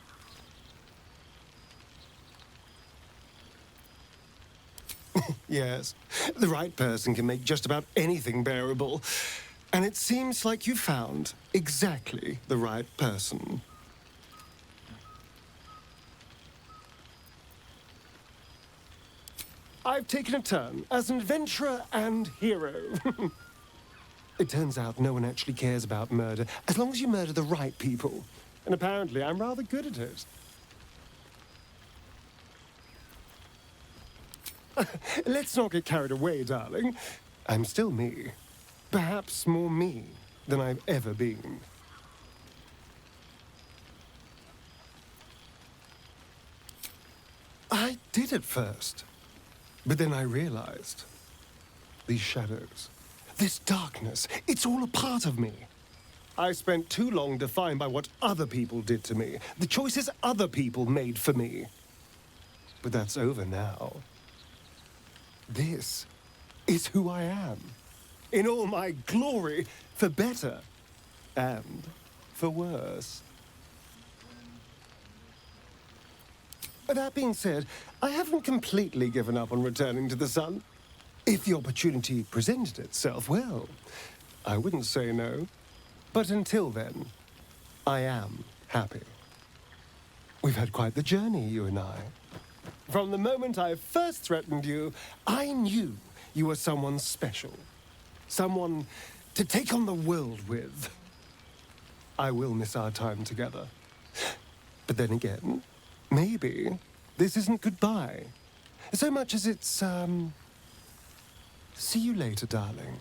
Yes, the right person can make just about anything bearable. And it seems like you found exactly the right person. I've taken a turn as an adventurer and hero. It turns out no one actually cares about murder as long as you murder the right people. And apparently I'm rather good at it. Let's not get carried away, darling. I'm still me. Perhaps more me than I've ever been. I did at first. But then I realized, these shadows, this darkness, it's all a part of me. I spent too long defined by what other people did to me, the choices other people made for me. But that's over now. This is who I am, in all my glory, for better and for worse. That being said, I haven't completely given up on returning to the sun. If the opportunity presented itself, well, I wouldn't say no. But until then, I am happy. We've had quite the journey, you and I. From the moment I first threatened you, I knew you were someone special. Someone to take on the world with. I will miss our time together. But then again, maybe this isn't goodbye. So much as it's, see you later, darling.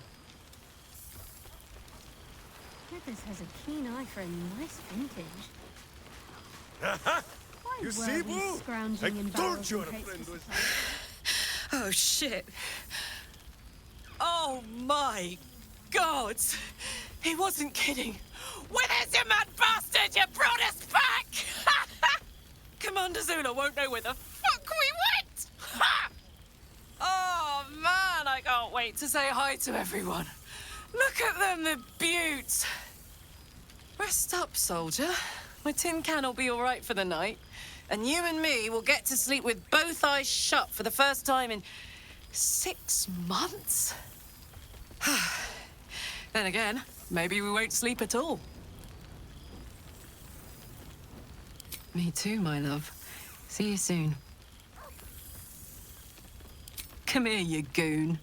Withers has a keen eye for a nice vintage.
You
Why
see,
were we
Boo?
scrounging in
I told
barrels
you
and
our
crates
friend
for
was...
Oh, shit. Oh, my God. He wasn't kidding. Withers, you mad bastard! You brought us back! Commander Zula won't know where the fuck we went! Ha! Oh, man, I can't wait to say hi to everyone. Look at them, the beauts. Rest up, soldier. My tin can will be all right for the night. And you and me will get to sleep with both eyes shut for the first time in 6 months. Then again, maybe we won't sleep at all. Me too, my love. See you soon. Come here, you goon.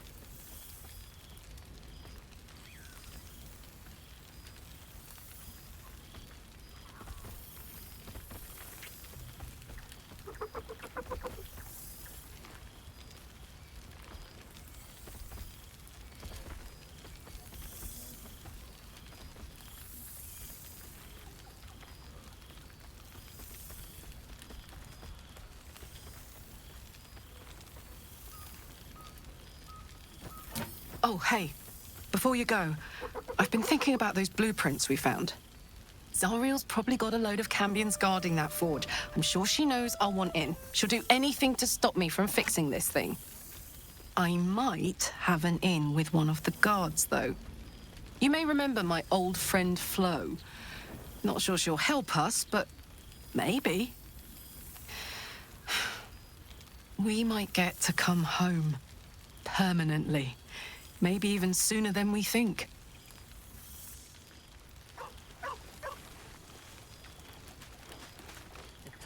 Oh, hey. Before you go, I've been thinking about those blueprints we found. Zariel's probably got a load of Cambions guarding that forge. I'm sure she knows I'll want in. She'll do anything to stop me from fixing this thing. I might have an in with one of the guards, though. You may remember my old friend Flo. Not sure she'll help us, but maybe. We might get to come home. Permanently. Maybe even sooner than we think.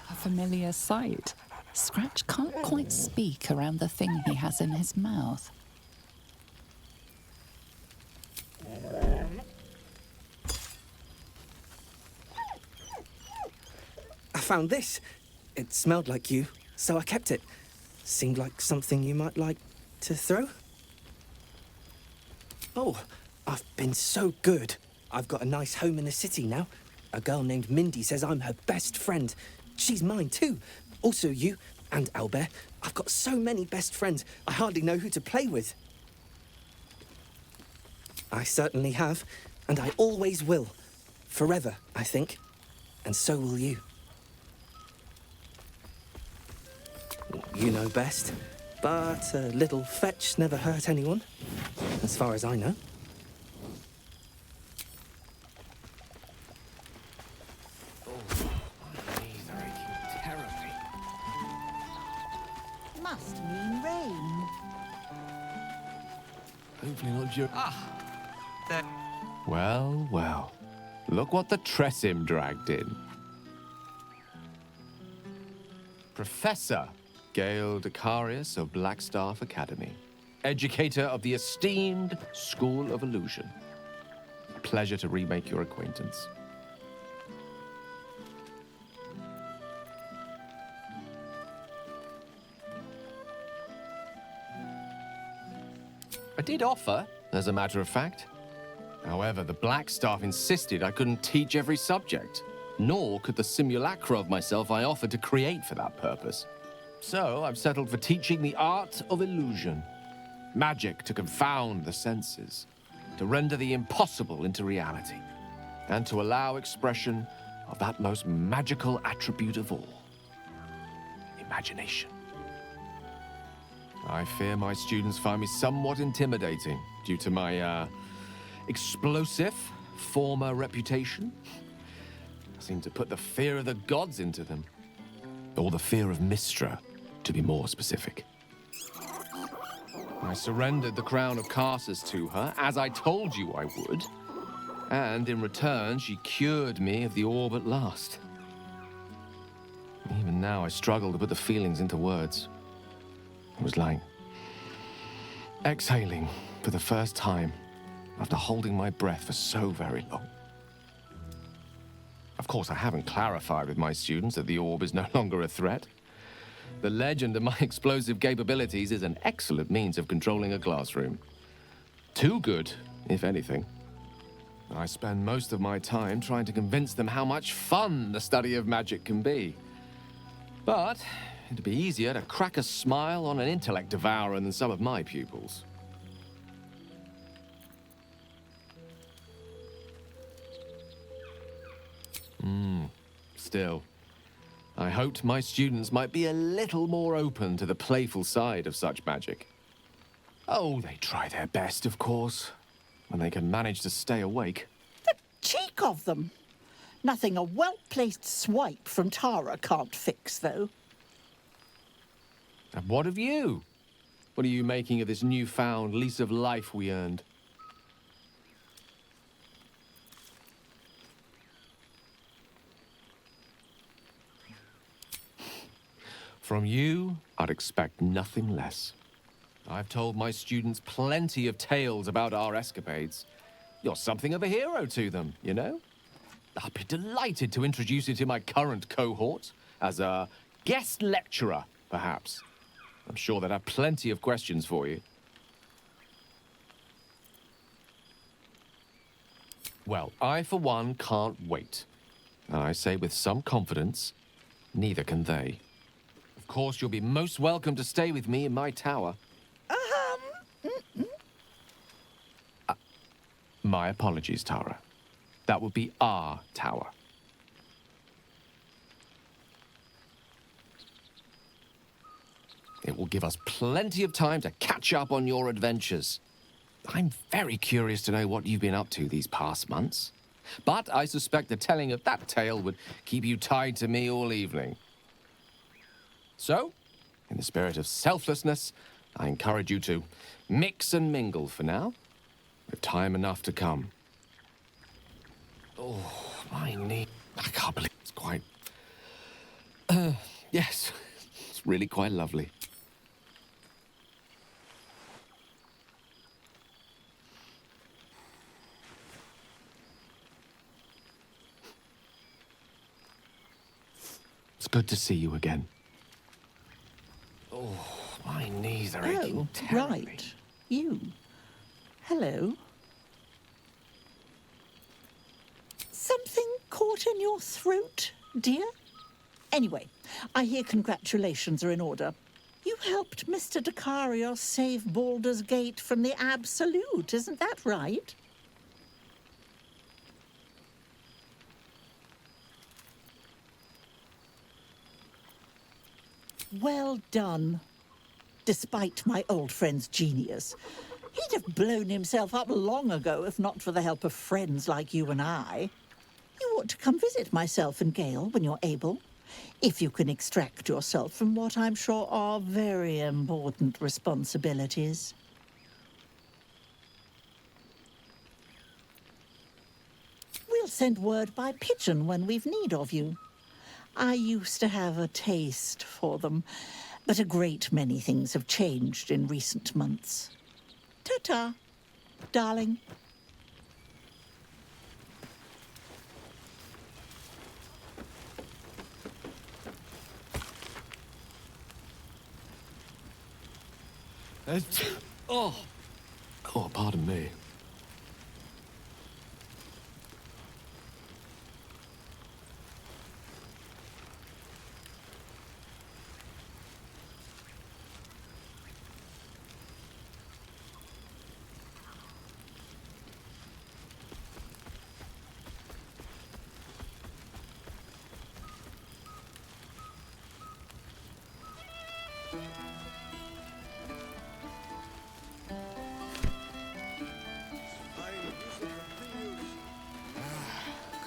A familiar sight. Scratch can't quite speak around the thing he has in his mouth.
I found this. It smelled like you, so I kept it. Seemed like something you might like to throw. Oh, I've been so good. I've got a nice home in the city now. A girl named Mindy says I'm her best friend. She's mine too. Also you and Albert. I've got so many best friends, I hardly know who to play with. I certainly have, and I always will. Forever, I think. And so will you. You know best, but a little fetch never hurt anyone, as far as I know.
Must mean rain.
Hopefully not during...
Well, well. Look what the Tressim dragged in. Professor Gale Decarius of Blackstaff Academy. Educator of the esteemed School of Illusion. A pleasure to remake your acquaintance. I did offer, as a matter of fact. However, the Blackstaff insisted I couldn't teach every subject, nor could the simulacra of myself I offered to create for that purpose. So I've settled for teaching the art of illusion. Magic to confound the senses, to render the impossible into reality, and to allow expression of that most magical attribute of all, imagination. I fear my students find me somewhat intimidating due to my, explosive former reputation. I seem to put the fear of the gods into them. Or the fear of Mystra, to be more specific. I surrendered the crown of Carsus to her, as I told you I would. And in return, she cured me of the orb at last. Even now, I struggle to put the feelings into words. It was like exhaling for the first time after holding my breath for so very long. Of course, I haven't clarified with my students that the orb is no longer a threat. The legend of my explosive capabilities is an excellent means of controlling a classroom. Too good, if anything. I spend most of my time trying to convince them how much fun the study of magic can be. But it'd be easier to crack a smile on an intellect devourer than some of my pupils. Still, I hoped my students might be a little more open to the playful side of such magic. Oh, they try their best, of course, when they can manage to stay awake.
The cheek of them! Nothing a well-placed swipe from Tara can't fix, though.
And what of you? What are you making of this newfound lease of life we earned? From you, I'd expect nothing less. I've told my students plenty of tales about our escapades. You're something of a hero to them, you know? I'd be delighted to introduce you to my current cohort as a guest lecturer, perhaps. I'm sure they'd have plenty of questions for you. Well, I, for one, can't wait. And I say with some confidence, neither can they. Of course, you'll be most welcome to stay with me in my tower. My apologies, Tara. That would be our tower. It will give us plenty of time to catch up on your adventures. I'm very curious to know what you've been up to these past months. But I suspect the telling of that tale would keep you tied to me all evening. So, in the spirit of selflessness, I encourage you to mix and mingle for now, with time enough to come. Oh, my knee. I can't believe it's quite... yes, it's really quite lovely. It's good to see you again. Oh, my knees are aching terribly.
Right. You. Hello. Something caught in your throat, dear? Anyway, I hear congratulations are in order. You helped Mr. Decarios save Baldur's Gate from the Absolute, isn't that right? Well done. Despite my old friend's genius. He'd have blown himself up long ago if not for the help of friends like you and I. You ought to come visit myself and Gale when you're able, if you can extract yourself from what I'm sure are very important responsibilities. send word by pigeon when we've need of you. I used to have a taste for them, but a great many things have changed in recent months. Ta-ta, darling.
Oh, pardon me.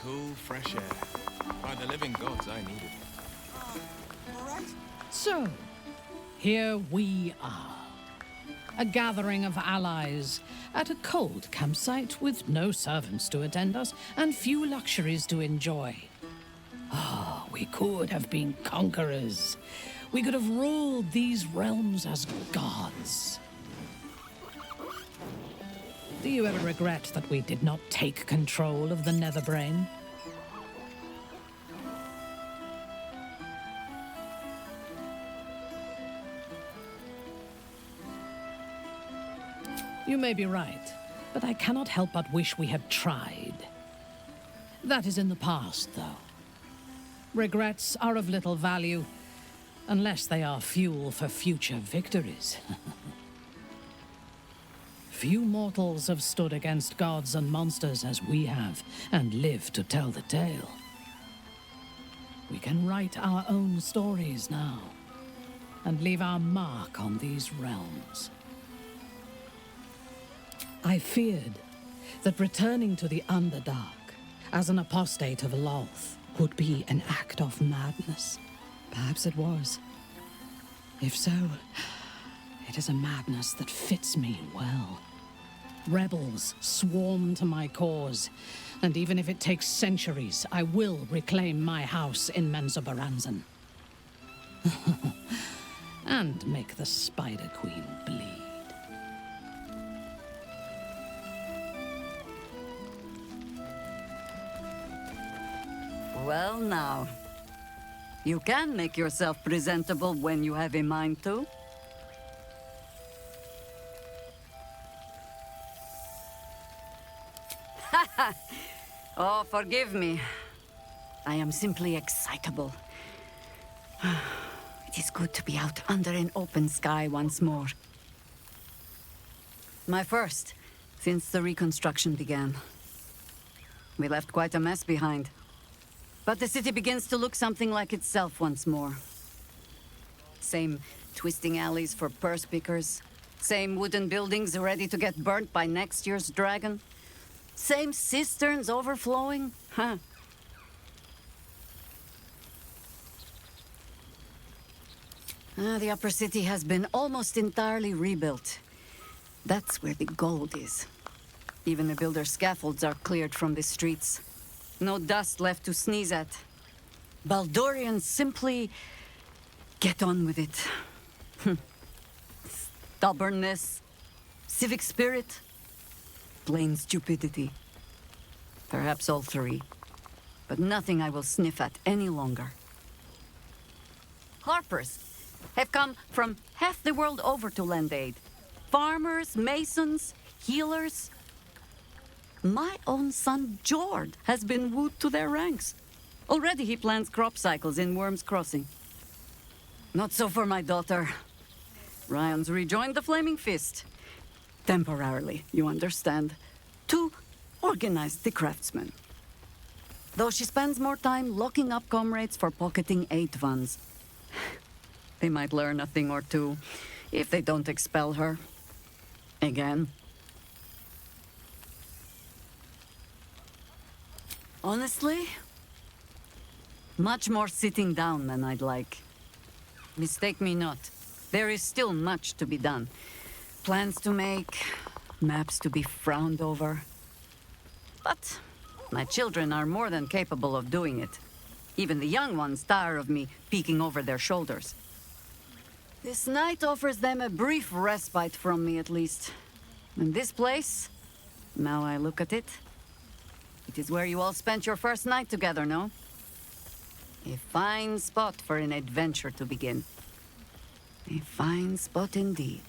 Cool, fresh air. By the living gods, I needed it.
So, here we are. A gathering of allies at a cold campsite with no servants to attend us and few luxuries to enjoy. Ah, we could have been conquerors. We could have ruled these realms as gods. Do you ever regret that we did not take control of the Netherbrain? You may be right, but I cannot help but wish we had tried. That is in the past, though. Regrets are of little value, unless they are fuel for future victories. Few mortals have stood against gods and monsters as we have, and lived to tell the tale. We can write our own stories now, and leave our mark on these realms. I feared that returning to the Underdark as an apostate of Lolth would be an act of madness. Perhaps it was. If so, it is a madness that fits me well. Rebels swarm to my cause, and even if it takes centuries, I will reclaim my house in Menzoberranzan. And make the Spider Queen bleed.
Well now, you can make yourself presentable when you have a mind to. Oh, forgive me. I am simply excitable. It is good to be out under an open sky once more. My first, since the reconstruction began. We left quite a mess behind. But the city begins to look something like itself once more. Same twisting alleys for purse pickers. Same wooden buildings ready to get burnt by next year's dragon. Same cisterns overflowing. Huh. The upper city has been almost entirely rebuilt. That's where the gold is. Even the builder's scaffolds are cleared from the streets. No dust left to sneeze at. Baldurians simply get on with it. Stubbornness, civic spirit, plain stupidity. Perhaps all three, but nothing I will sniff at any longer. Harpers have come from half the world over to lend aid. Farmers, masons, healers. My own son, Jord, has been wooed to their ranks. Already he plans crop cycles in Worm's Crossing. Not so for my daughter. Ryan's rejoined the Flaming Fist. Temporarily, you understand. To organize the craftsmen. Though she spends more time locking up comrades for pocketing aid funds. They might learn a thing or two, if they don't expel her. Again. Honestly, much more sitting down than I'd like. Mistake me not. There is still much to be done. Plans to make, maps to be frowned over. But My children are more than capable of doing it. Even the young ones tire of me peeking over their shoulders. This night offers them a brief respite from me, at least. And this place, now I look at it, it is where you all spent your first night together, no? A fine spot for an adventure to begin. A fine spot indeed.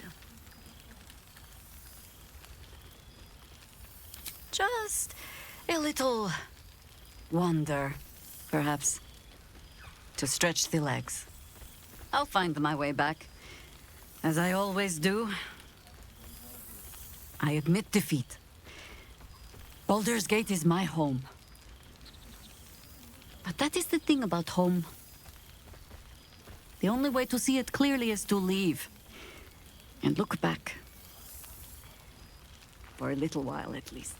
Just a little wander, perhaps, to stretch the legs. I'll find my way back, as I always do. I admit defeat. Baldur's Gate is my home. But that is the thing about home. The only way to see it clearly is to leave. And look back. For a little while, at least.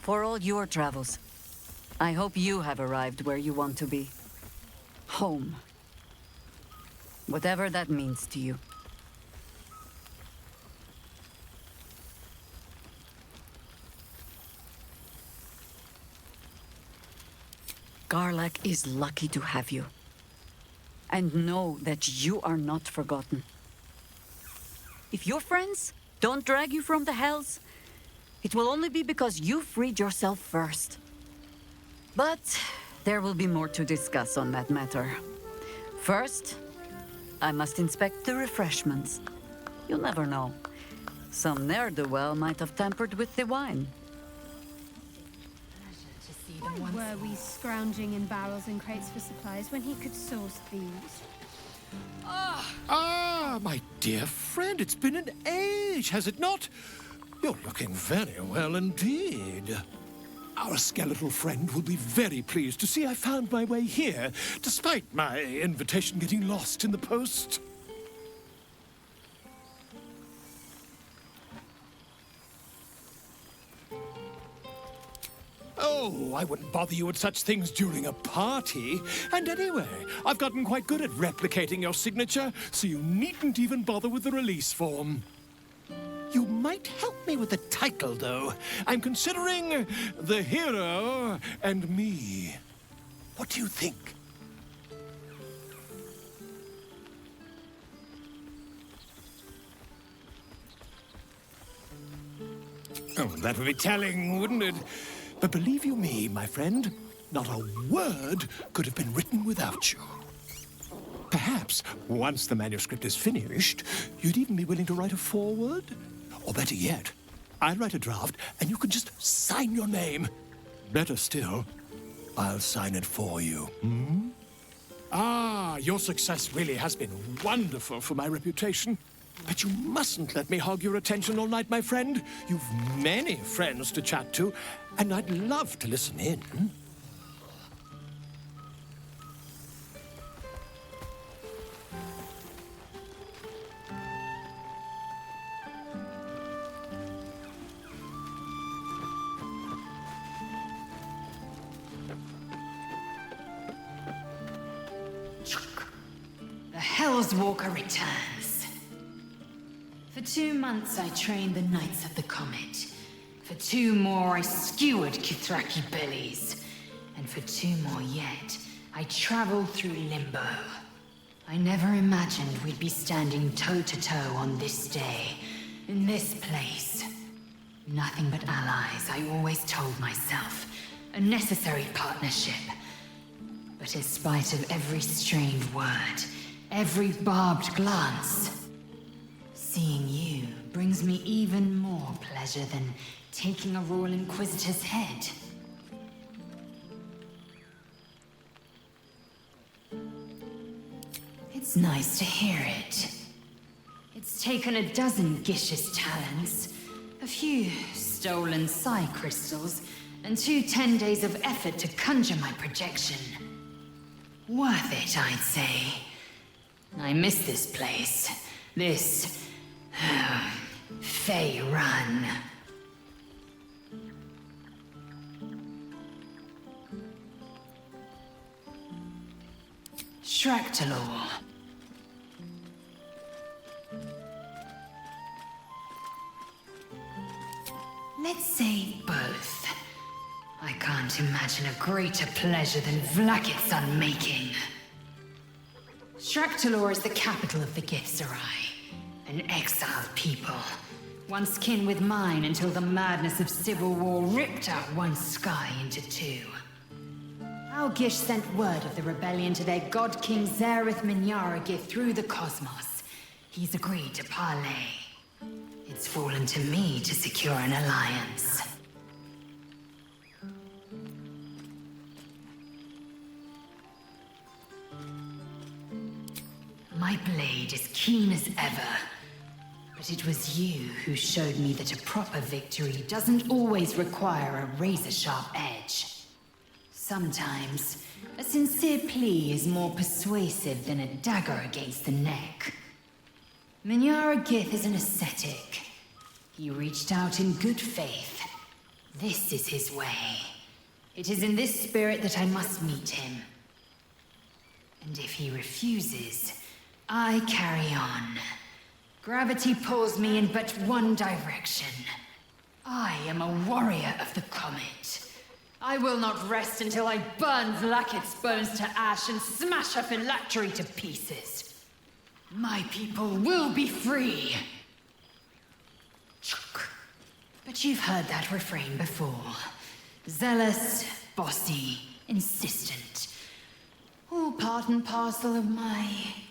For all your travels, I hope you have arrived where you want to be. Home. Whatever that means to you. Garlak is lucky to have you. And know that you are not forgotten. If your friends don't drag you from the hells, it will only be because you freed yourself first. But there will be more to discuss on that matter. First, I must inspect the refreshments. You'll never know. Some ne'er-do-well might have tampered with the wine.
Why were we scrounging in barrels and crates for supplies when he could source these?
Ah, my dear friend, it's been an age, has it not? You're looking very well indeed. Our skeletal friend will be very pleased to see I found my way here, despite my invitation getting lost in the post. Oh, I wouldn't bother you with such things during a party. And anyway, I've gotten quite good at replicating your signature, so you needn't even bother with the release form. You might help me with the title, though. I'm considering The Hero and Me. What do you think? Oh, that would be telling, wouldn't it? But believe you me, my friend, not a word could have been written without you. Perhaps, once the manuscript is finished, you'd even be willing to write a foreword? Or better yet, I'll write a draft and you can just sign your name. Better still, I'll sign it for you. Hmm? Ah, your success really has been wonderful for my reputation. But you mustn't let me hog your attention all night, my friend. You've many friends to chat to, and I'd love to listen in.
The Hell's Walker returns. For 2 months I trained the Knights of the Comet. For 2 more I skewered Kithraki bellies. And for 2 more yet, I traveled through Limbo. I never imagined we'd be standing toe-to-toe on this day, in this place. Nothing but allies, I always told myself. A necessary partnership. But in spite of every strained word, every barbed glance, seeing you brings me even more pleasure than taking a Royal Inquisitor's head. It's nice to hear it. It's taken a dozen Gish's talents, a few stolen psi crystals, and 2 10 days of effort to conjure my projection. Worth it, I'd say. I miss this place. This Fey Run. Shractalor. Let's say both. imagine a greater pleasure than Vlakit's unmaking. Shraktalor is the capital of the Githzerai, an exiled people, once kin with mine until the madness of civil war ripped out one sky into two. Our Gish sent word of the rebellion to their god king Zareth Minyaragith through the cosmos. He's agreed to parley. It's fallen to me to secure an alliance. My blade is keen as ever, but it was you who showed me that a proper victory doesn't always require a razor-sharp edge. Sometimes, a sincere plea is more persuasive than a dagger against the neck. Minyaragith is an ascetic. He reached out in good faith. This is his way. It is in this spirit that I must meet him. And if he refuses, I carry on. Gravity pulls me in but one direction. I am a warrior of the comet. I will not rest until I burn Vlakit's bones to ash and smash her phylactery to pieces. My people will be free. But you've heard that refrain before. Zealous, bossy, insistent. All part and parcel of my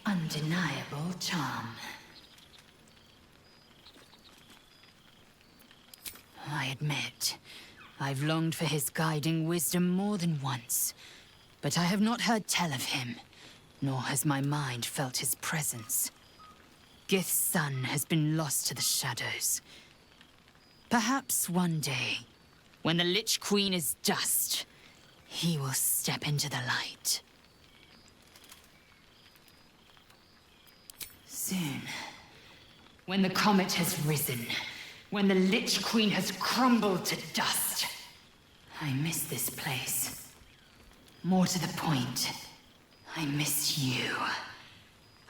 undeniable charm. I admit, I've longed for his guiding wisdom more than once, but I have not heard tell of him, nor has my mind felt his presence. Gith's son has been lost to the shadows. Perhaps one day, when the Lich Queen is dust, he will step into the light. Soon, when the comet has risen, when the Lich Queen has crumbled to dust, I miss this place. More to the point, I miss you.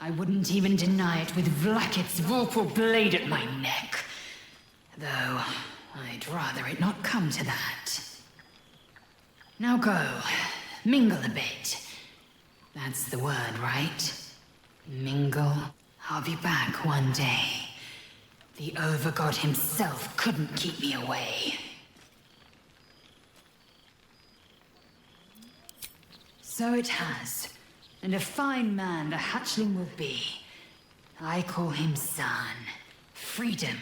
I wouldn't even deny it with Vlakit's Vorpal blade at my neck. Though, I'd rather it not come to that. Now go, mingle a bit. That's the word, right? Mingle. I'll be back one day. The Overgod himself couldn't keep me away. So it has. And a fine man the hatchling will be. I call him Zan. Freedom.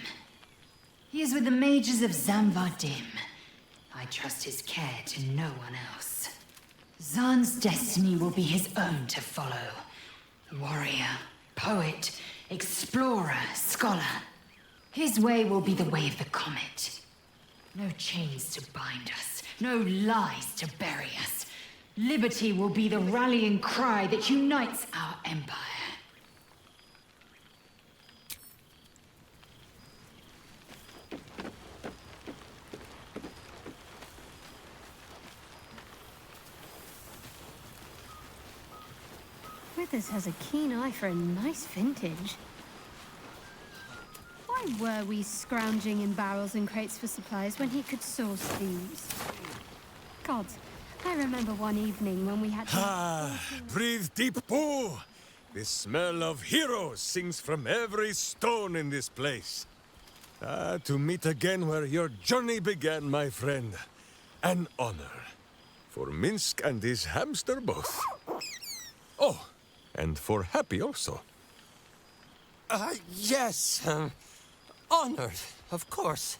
He is with the mages of Zamvadim. I trust his care to no one else. Zan's destiny will be his own to follow. Warrior, poet, explorer, scholar. His way will be the way of the comet. No chains to bind us, no lies to bury us. Liberty will be the rallying cry that unites our empire.
Withers has a keen eye for a nice vintage. Why were we scrounging in barrels and crates for supplies when he could source these? God, I remember one evening when we had to...
Breathe deep, Boo! The smell of heroes sings from every stone in this place. To meet again where your journey began, my friend. An honor. For Minsk and his hamster both. Oh, and for Happy also.
Yes. Honored, of course.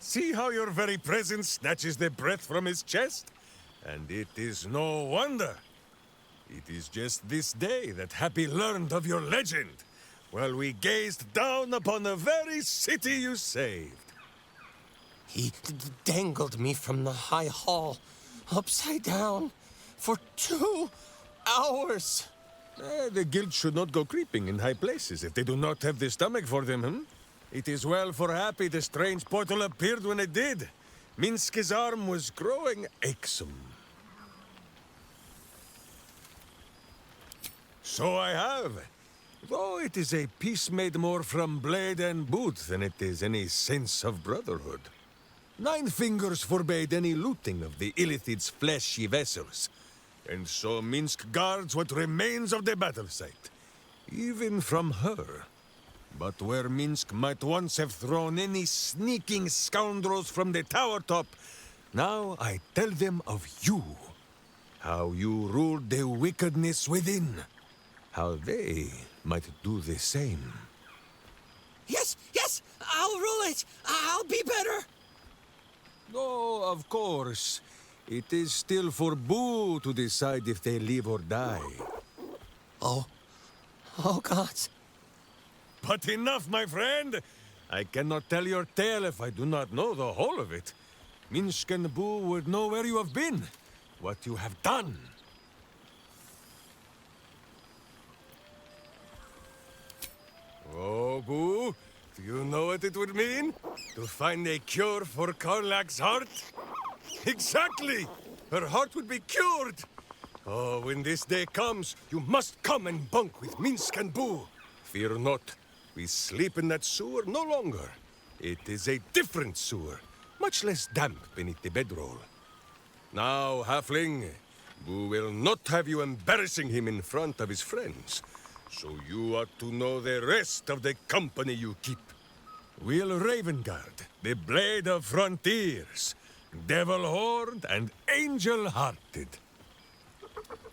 See how your very presence snatches the breath from his chest? And it is no wonder. It is just this day that Happy learned of your legend, while we gazed down upon the very city you saved.
He dangled me from the high hall, upside down, for 2 hours.
The guild should not go creeping in high places if they do not have the stomach for them, hmm? It is well for Happy the strange portal appeared when it did. Minsk's arm was growing achsome. So I have. Though it is a peace made more from blade and boot than it is any sense of brotherhood. Nine Fingers forbade any looting of the Illithid's fleshy vessels, and so Minsk guards what remains of the battle site, even from her. But where Minsk might once have thrown any sneaking scoundrels from the tower top, now I tell them of you. How you ruled the wickedness within. How they might do the same.
Yes, yes, I'll rule it. I'll be better.
Oh, of course. It is still for Boo to decide if they live or die.
Oh gods.
But enough, my friend! I cannot tell your tale if I do not know the whole of it. Minsk and Boo would know where you have been, what you have done. Oh, Boo, do you know what it would mean? To find a cure for Karlak's heart? Exactly! Her heart would be cured! Oh, when this day comes, you must come and bunk with Minsk and Boo. Fear not, we sleep in that sewer no longer. It is a different sewer, much less damp beneath the bedroll. Now, Halfling, Boo will not have you embarrassing him in front of his friends. So you ought to know the rest of the company you keep. Will Ravengard, the Blade of Frontiers, Devil-Horned and Angel-Hearted.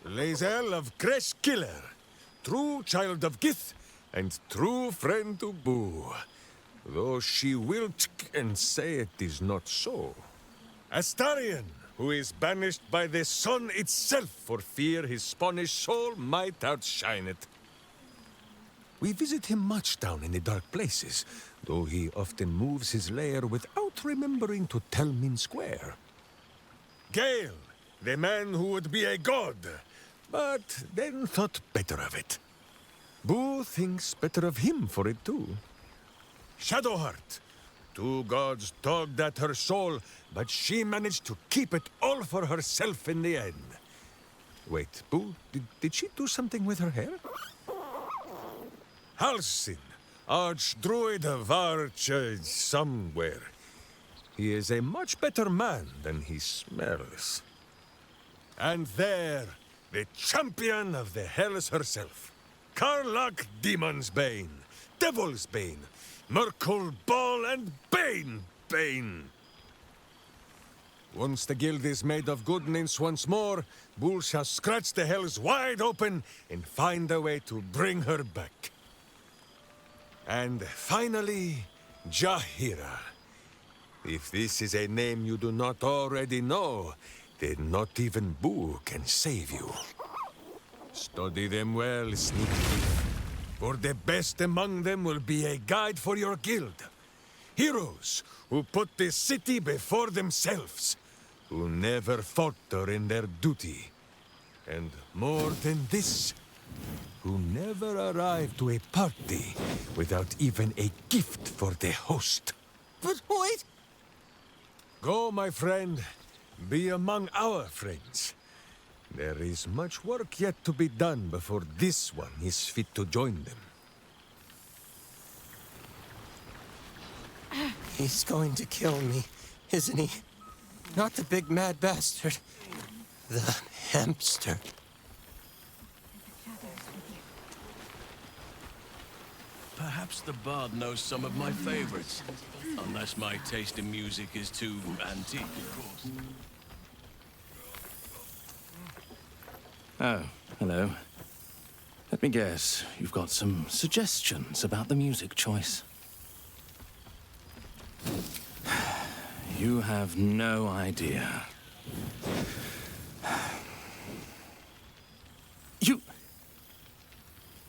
Lae'zel of Creshkiller, true child of Gith and true friend to Boo, though she will and say it is not so. Astarion, who is banished by the sun itself for fear his Spanish soul might outshine it. We visit him much down in the dark places, though he often moves his lair without remembering to tell Minsk where. Gale, the man who would be a god, but then thought better of it. Boo thinks better of him for it too. Shadowheart, two gods tugged at her soul, but she managed to keep it all for herself in the end. Wait, Boo, did she do something with her hair? Halsin, Archdruid of Arch... somewhere. He is a much better man than he smells. And there, the champion of the Hells herself. Karlak Demon's Bane, Devil's Bane, Merkul Ball and Bane. Once the guild is made of goodness once more, Bull shall scratch the Hells wide open and find a way to bring her back. And finally, Jahira. If this is a name you do not already know, then not even Boo can save you. Study them well, Sneak Thief, for the best among them will be a guide for your guild. Heroes who put the city before themselves, who never falter in their duty. And more than this, who never arrive to a party without even a gift for the host.
But wait!
Go, my friend. Be among our friends. There is much work yet to be done before this one is fit to join them.
He's going to kill me, isn't he? Not the big mad bastard. The hamster.
Perhaps the bard knows some of my favorites. Unless my taste in music is too antique, of course.
Oh, hello. Let me guess, you've got some suggestions about the music choice. You have no idea.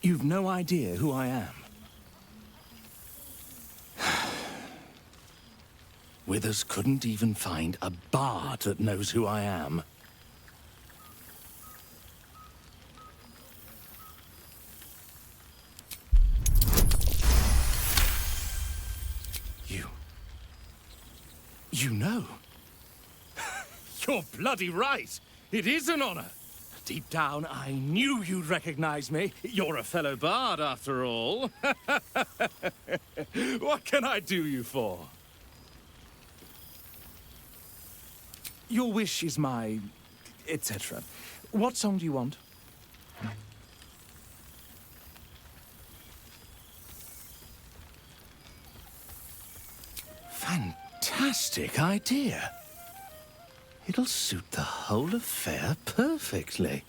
You've no idea who I am. Withers couldn't even find a bard that knows who I am. You know.
You're bloody right. It is an honor.
Deep down, I knew you'd recognize me. You're a fellow bard, after all. What can I do you for? Your wish is my... etc. What song do you want? Fantastic idea. It'll suit the whole affair perfectly.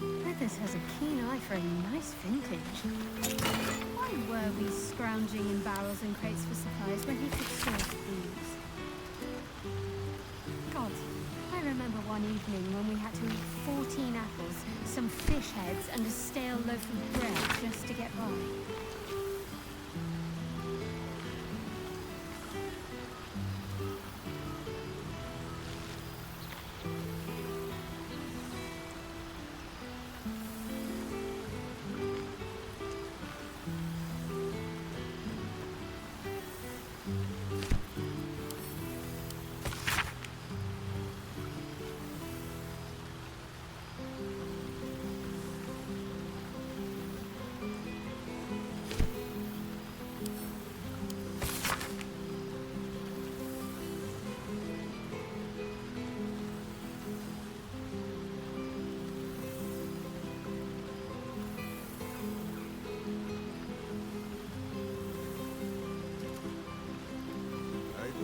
Withers has a keen eye for a nice vintage. Why were we scrounging in barrels and crates for supplies when he could source these? God, I remember one evening when we had to eat 14 apples, some fish heads, and a stale loaf of bread just to get by.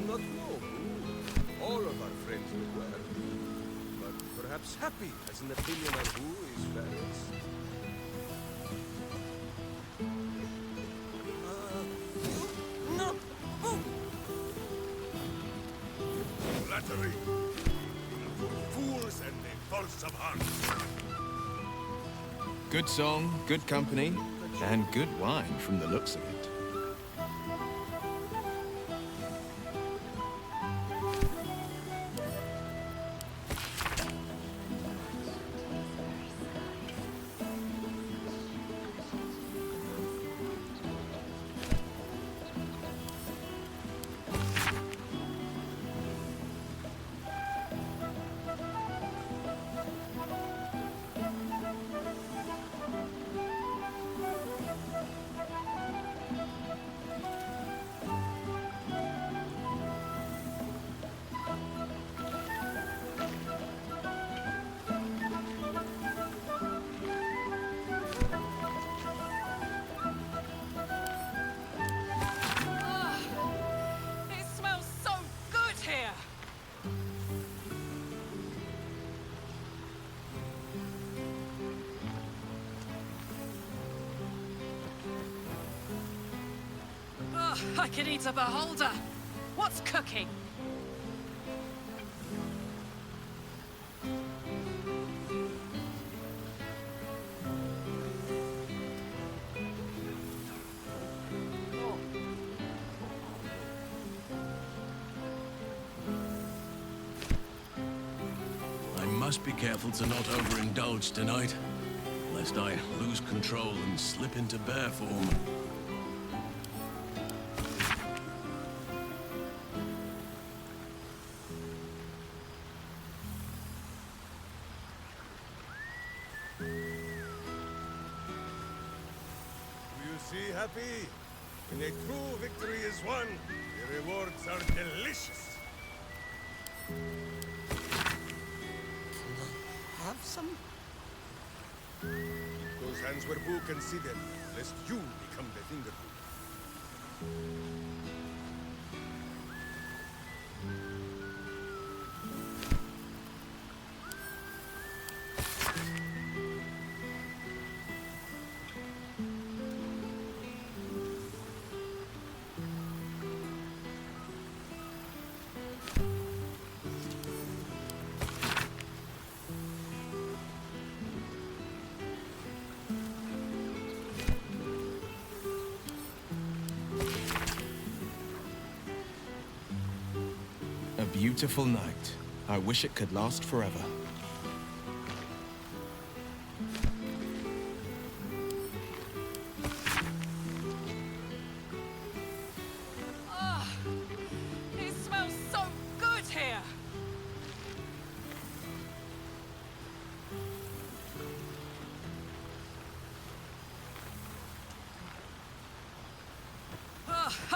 Not know who all of our friends were, but perhaps Happy has an opinion on who is fairest. No! Oh. Flattery! Fools and the false of heart!
Good song, good company, and good wine from the looks of it.
I could eat a beholder. What's cooking?
I must be careful to not overindulge tonight, lest I lose control and slip into bear form.
See, Happy? When a true victory is won, the rewards are delicious.
Can I have some?
Those hands where Boo can see them, lest you become the finger food.
A beautiful night. I wish it could last forever.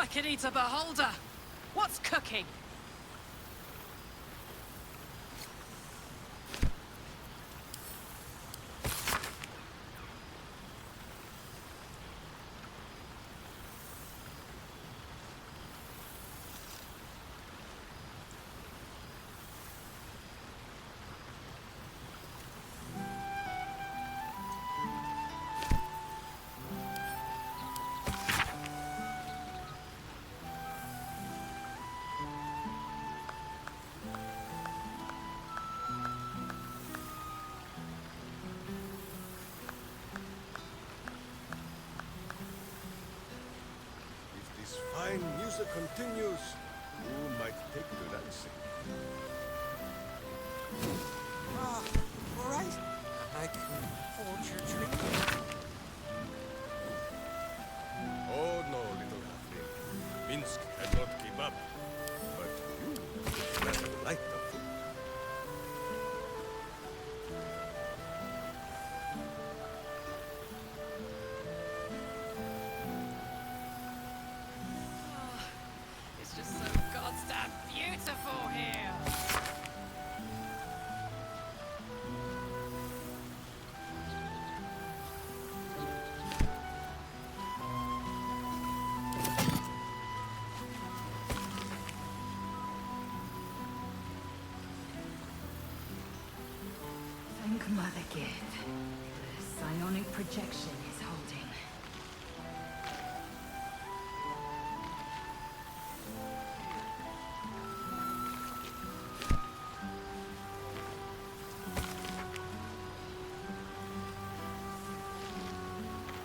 I could eat a beholder. What's cooking?
If this fine music continues, you might take to dancing.
Ah, all right. I can hold your drink.
Oh no, little halfling. Minsk cannot keep up. But you never liked the food.
It's just so goddamn beautiful here.
Thank Mother Gid. The psionic projection is holding.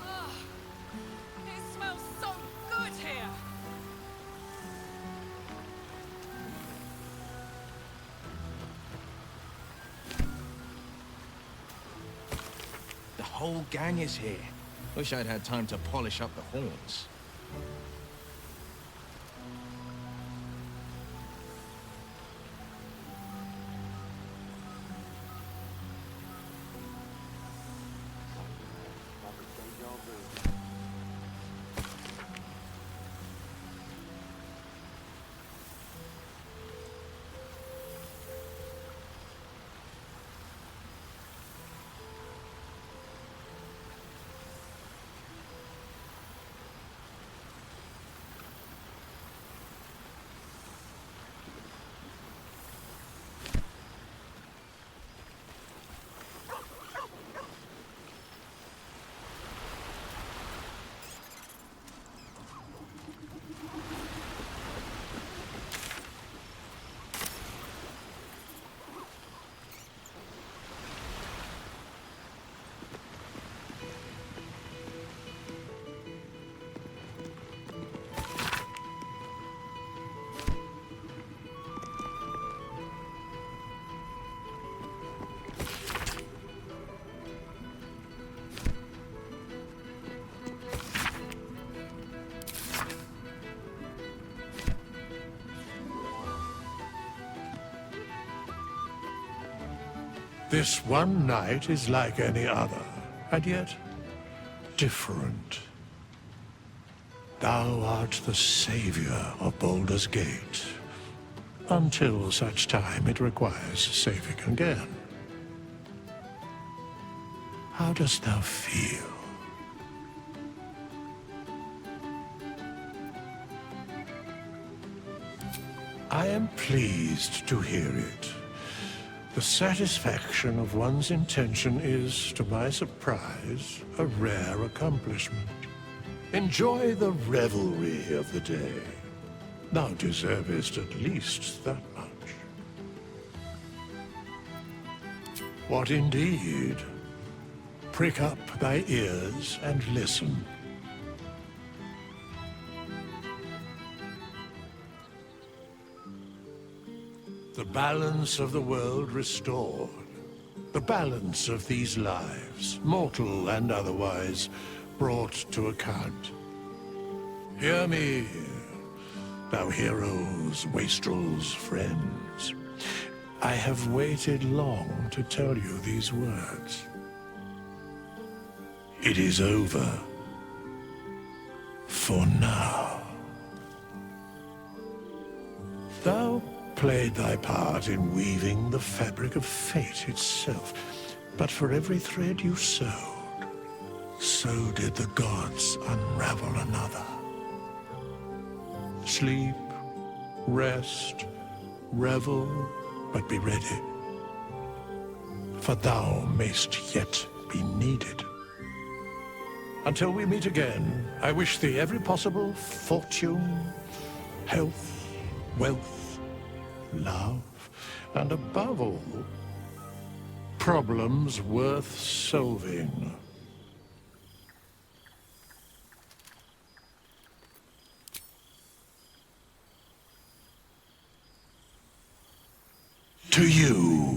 Oh, it smells so good here.
The whole gang is here. Wish I'd had time to polish up the horns.
This one night is like any other, and yet different. Thou art the savior of Baldur's Gate, until such time it requires saving again. How dost thou feel? I am pleased to hear it. The satisfaction of one's intention is, to my surprise, a rare accomplishment. Enjoy the revelry of the day. Thou deservest at least that much. What indeed? Prick up thy ears and listen. The balance of the world restored. The balance of these lives, mortal and otherwise, brought to account. Hear me, thou heroes, wastrels, friends. I have waited long to tell you these words. It is over. For now. played thy part in weaving the fabric of fate itself. But for every thread you sewed, so did the gods unravel another. Sleep, rest, revel, but be ready. For thou mayst yet be needed. Until we meet again, I wish thee every possible fortune, health, wealth, love, and above all, problems worth solving. To you.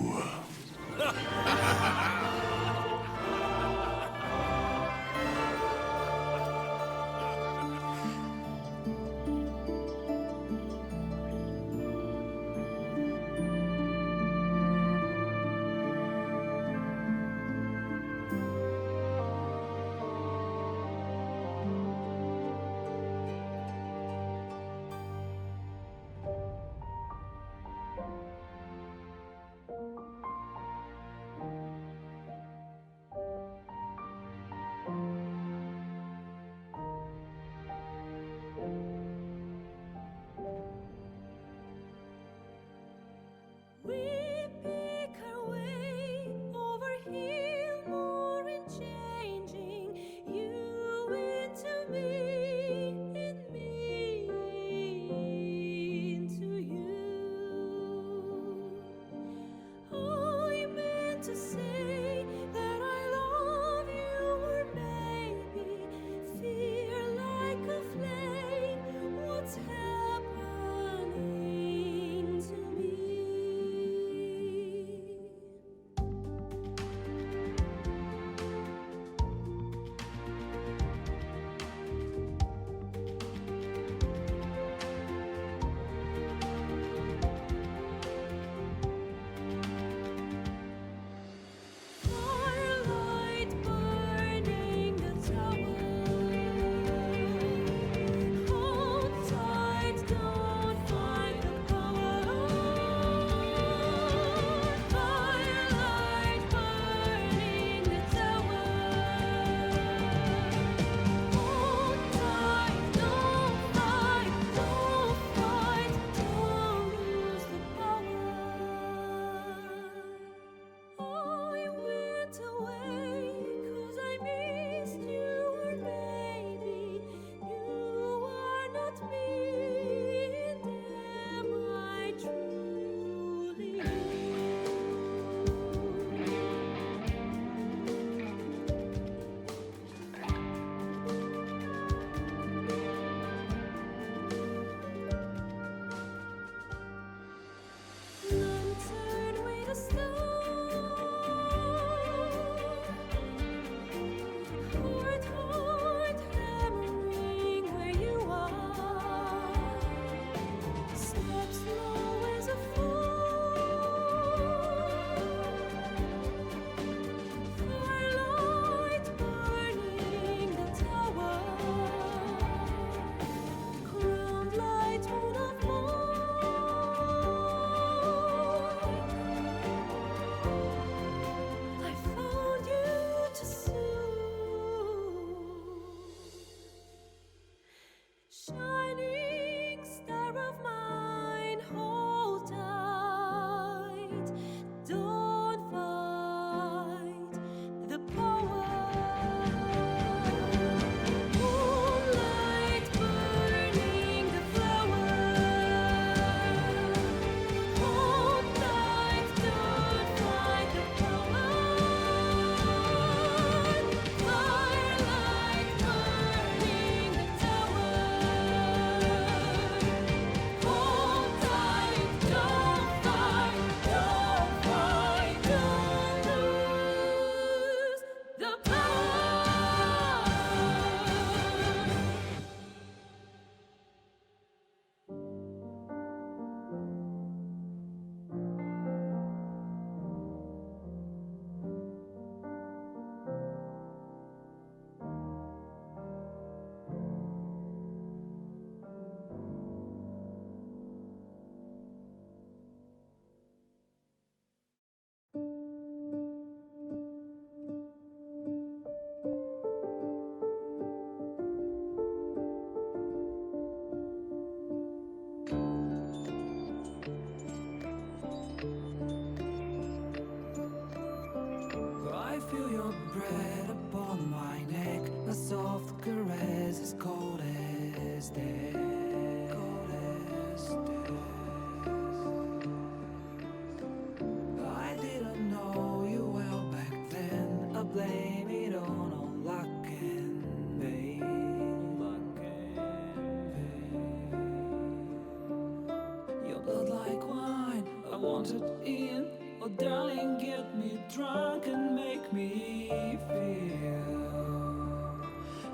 wanted in. Oh darling, get me drunk and make me feel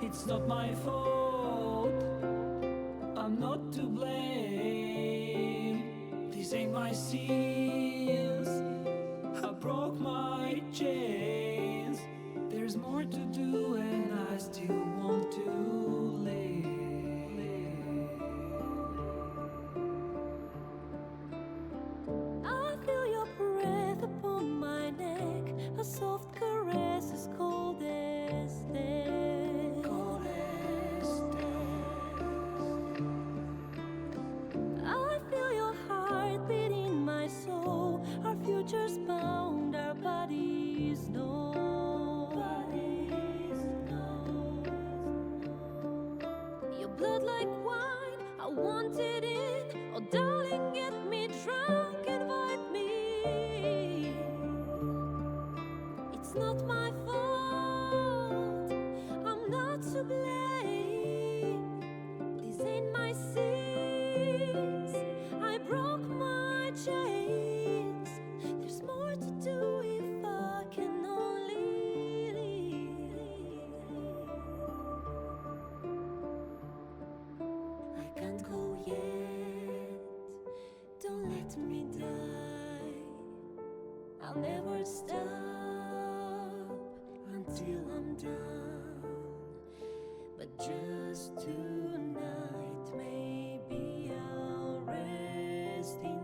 it's not my fault, I'm not to blame. These ain't my sins, I broke my chains. There's more to do and I still want to live.
I feel your breath upon my neck, a soft caress as cold as death. Cold as death. I feel your heart beat in my soul, our futures bound, our bodies know. Your blood like wine, I want it in. Oh darling, get me drunk, invite me. It's not my fault, I'm not to blame. These ain't my sins, I broke my chains. There's more to do if I can only leave. I can't go yet, don't let me die. I'll never stop until I'm done. But just tonight, maybe I'll rest in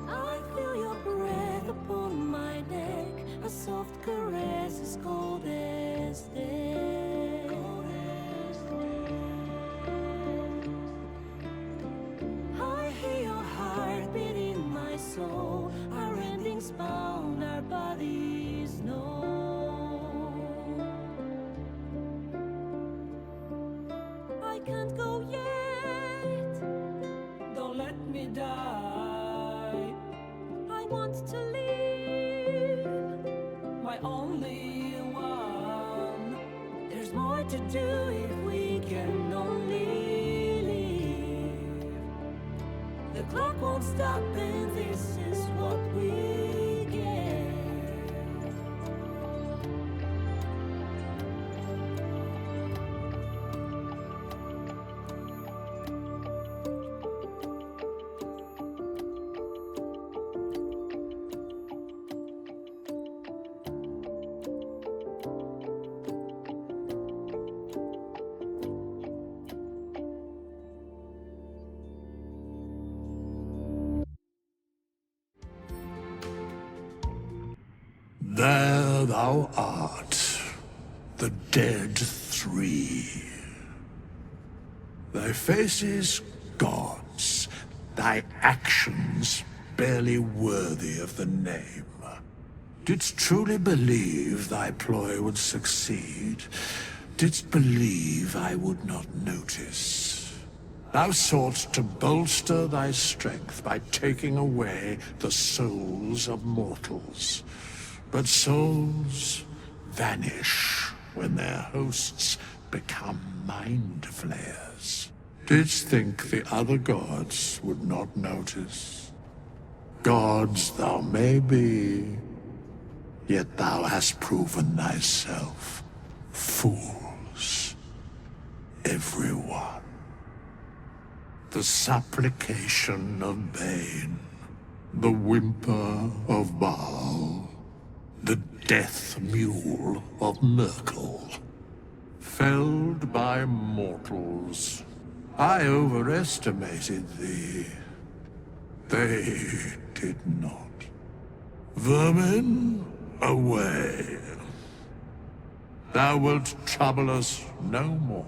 I feel your breath upon my neck, a soft caress as cold as death. I hear your heart beat in my soul, our endings bound, our bodies know. I can't go yet,
Don't let me die,
I want to live,
my only one.
there's more to do if we can only live. The clock won't stop and this is what we get.
There thou art, the dead three. Thy faces gods, thy actions barely worthy of the name. Didst truly believe thy ploy would succeed? Didst believe I would not notice? Thou soughtst to bolster thy strength by taking away the souls of mortals. But souls vanish when their hosts become mind flayers. Didst think the other gods would not notice? Gods thou may be, yet thou hast proven thyself fools, everyone. The supplication of Bane, the whimper of Baal, the death mule of Merkel. Felled by mortals, I overestimated thee. They did not. Vermin, away. Thou wilt trouble us no more.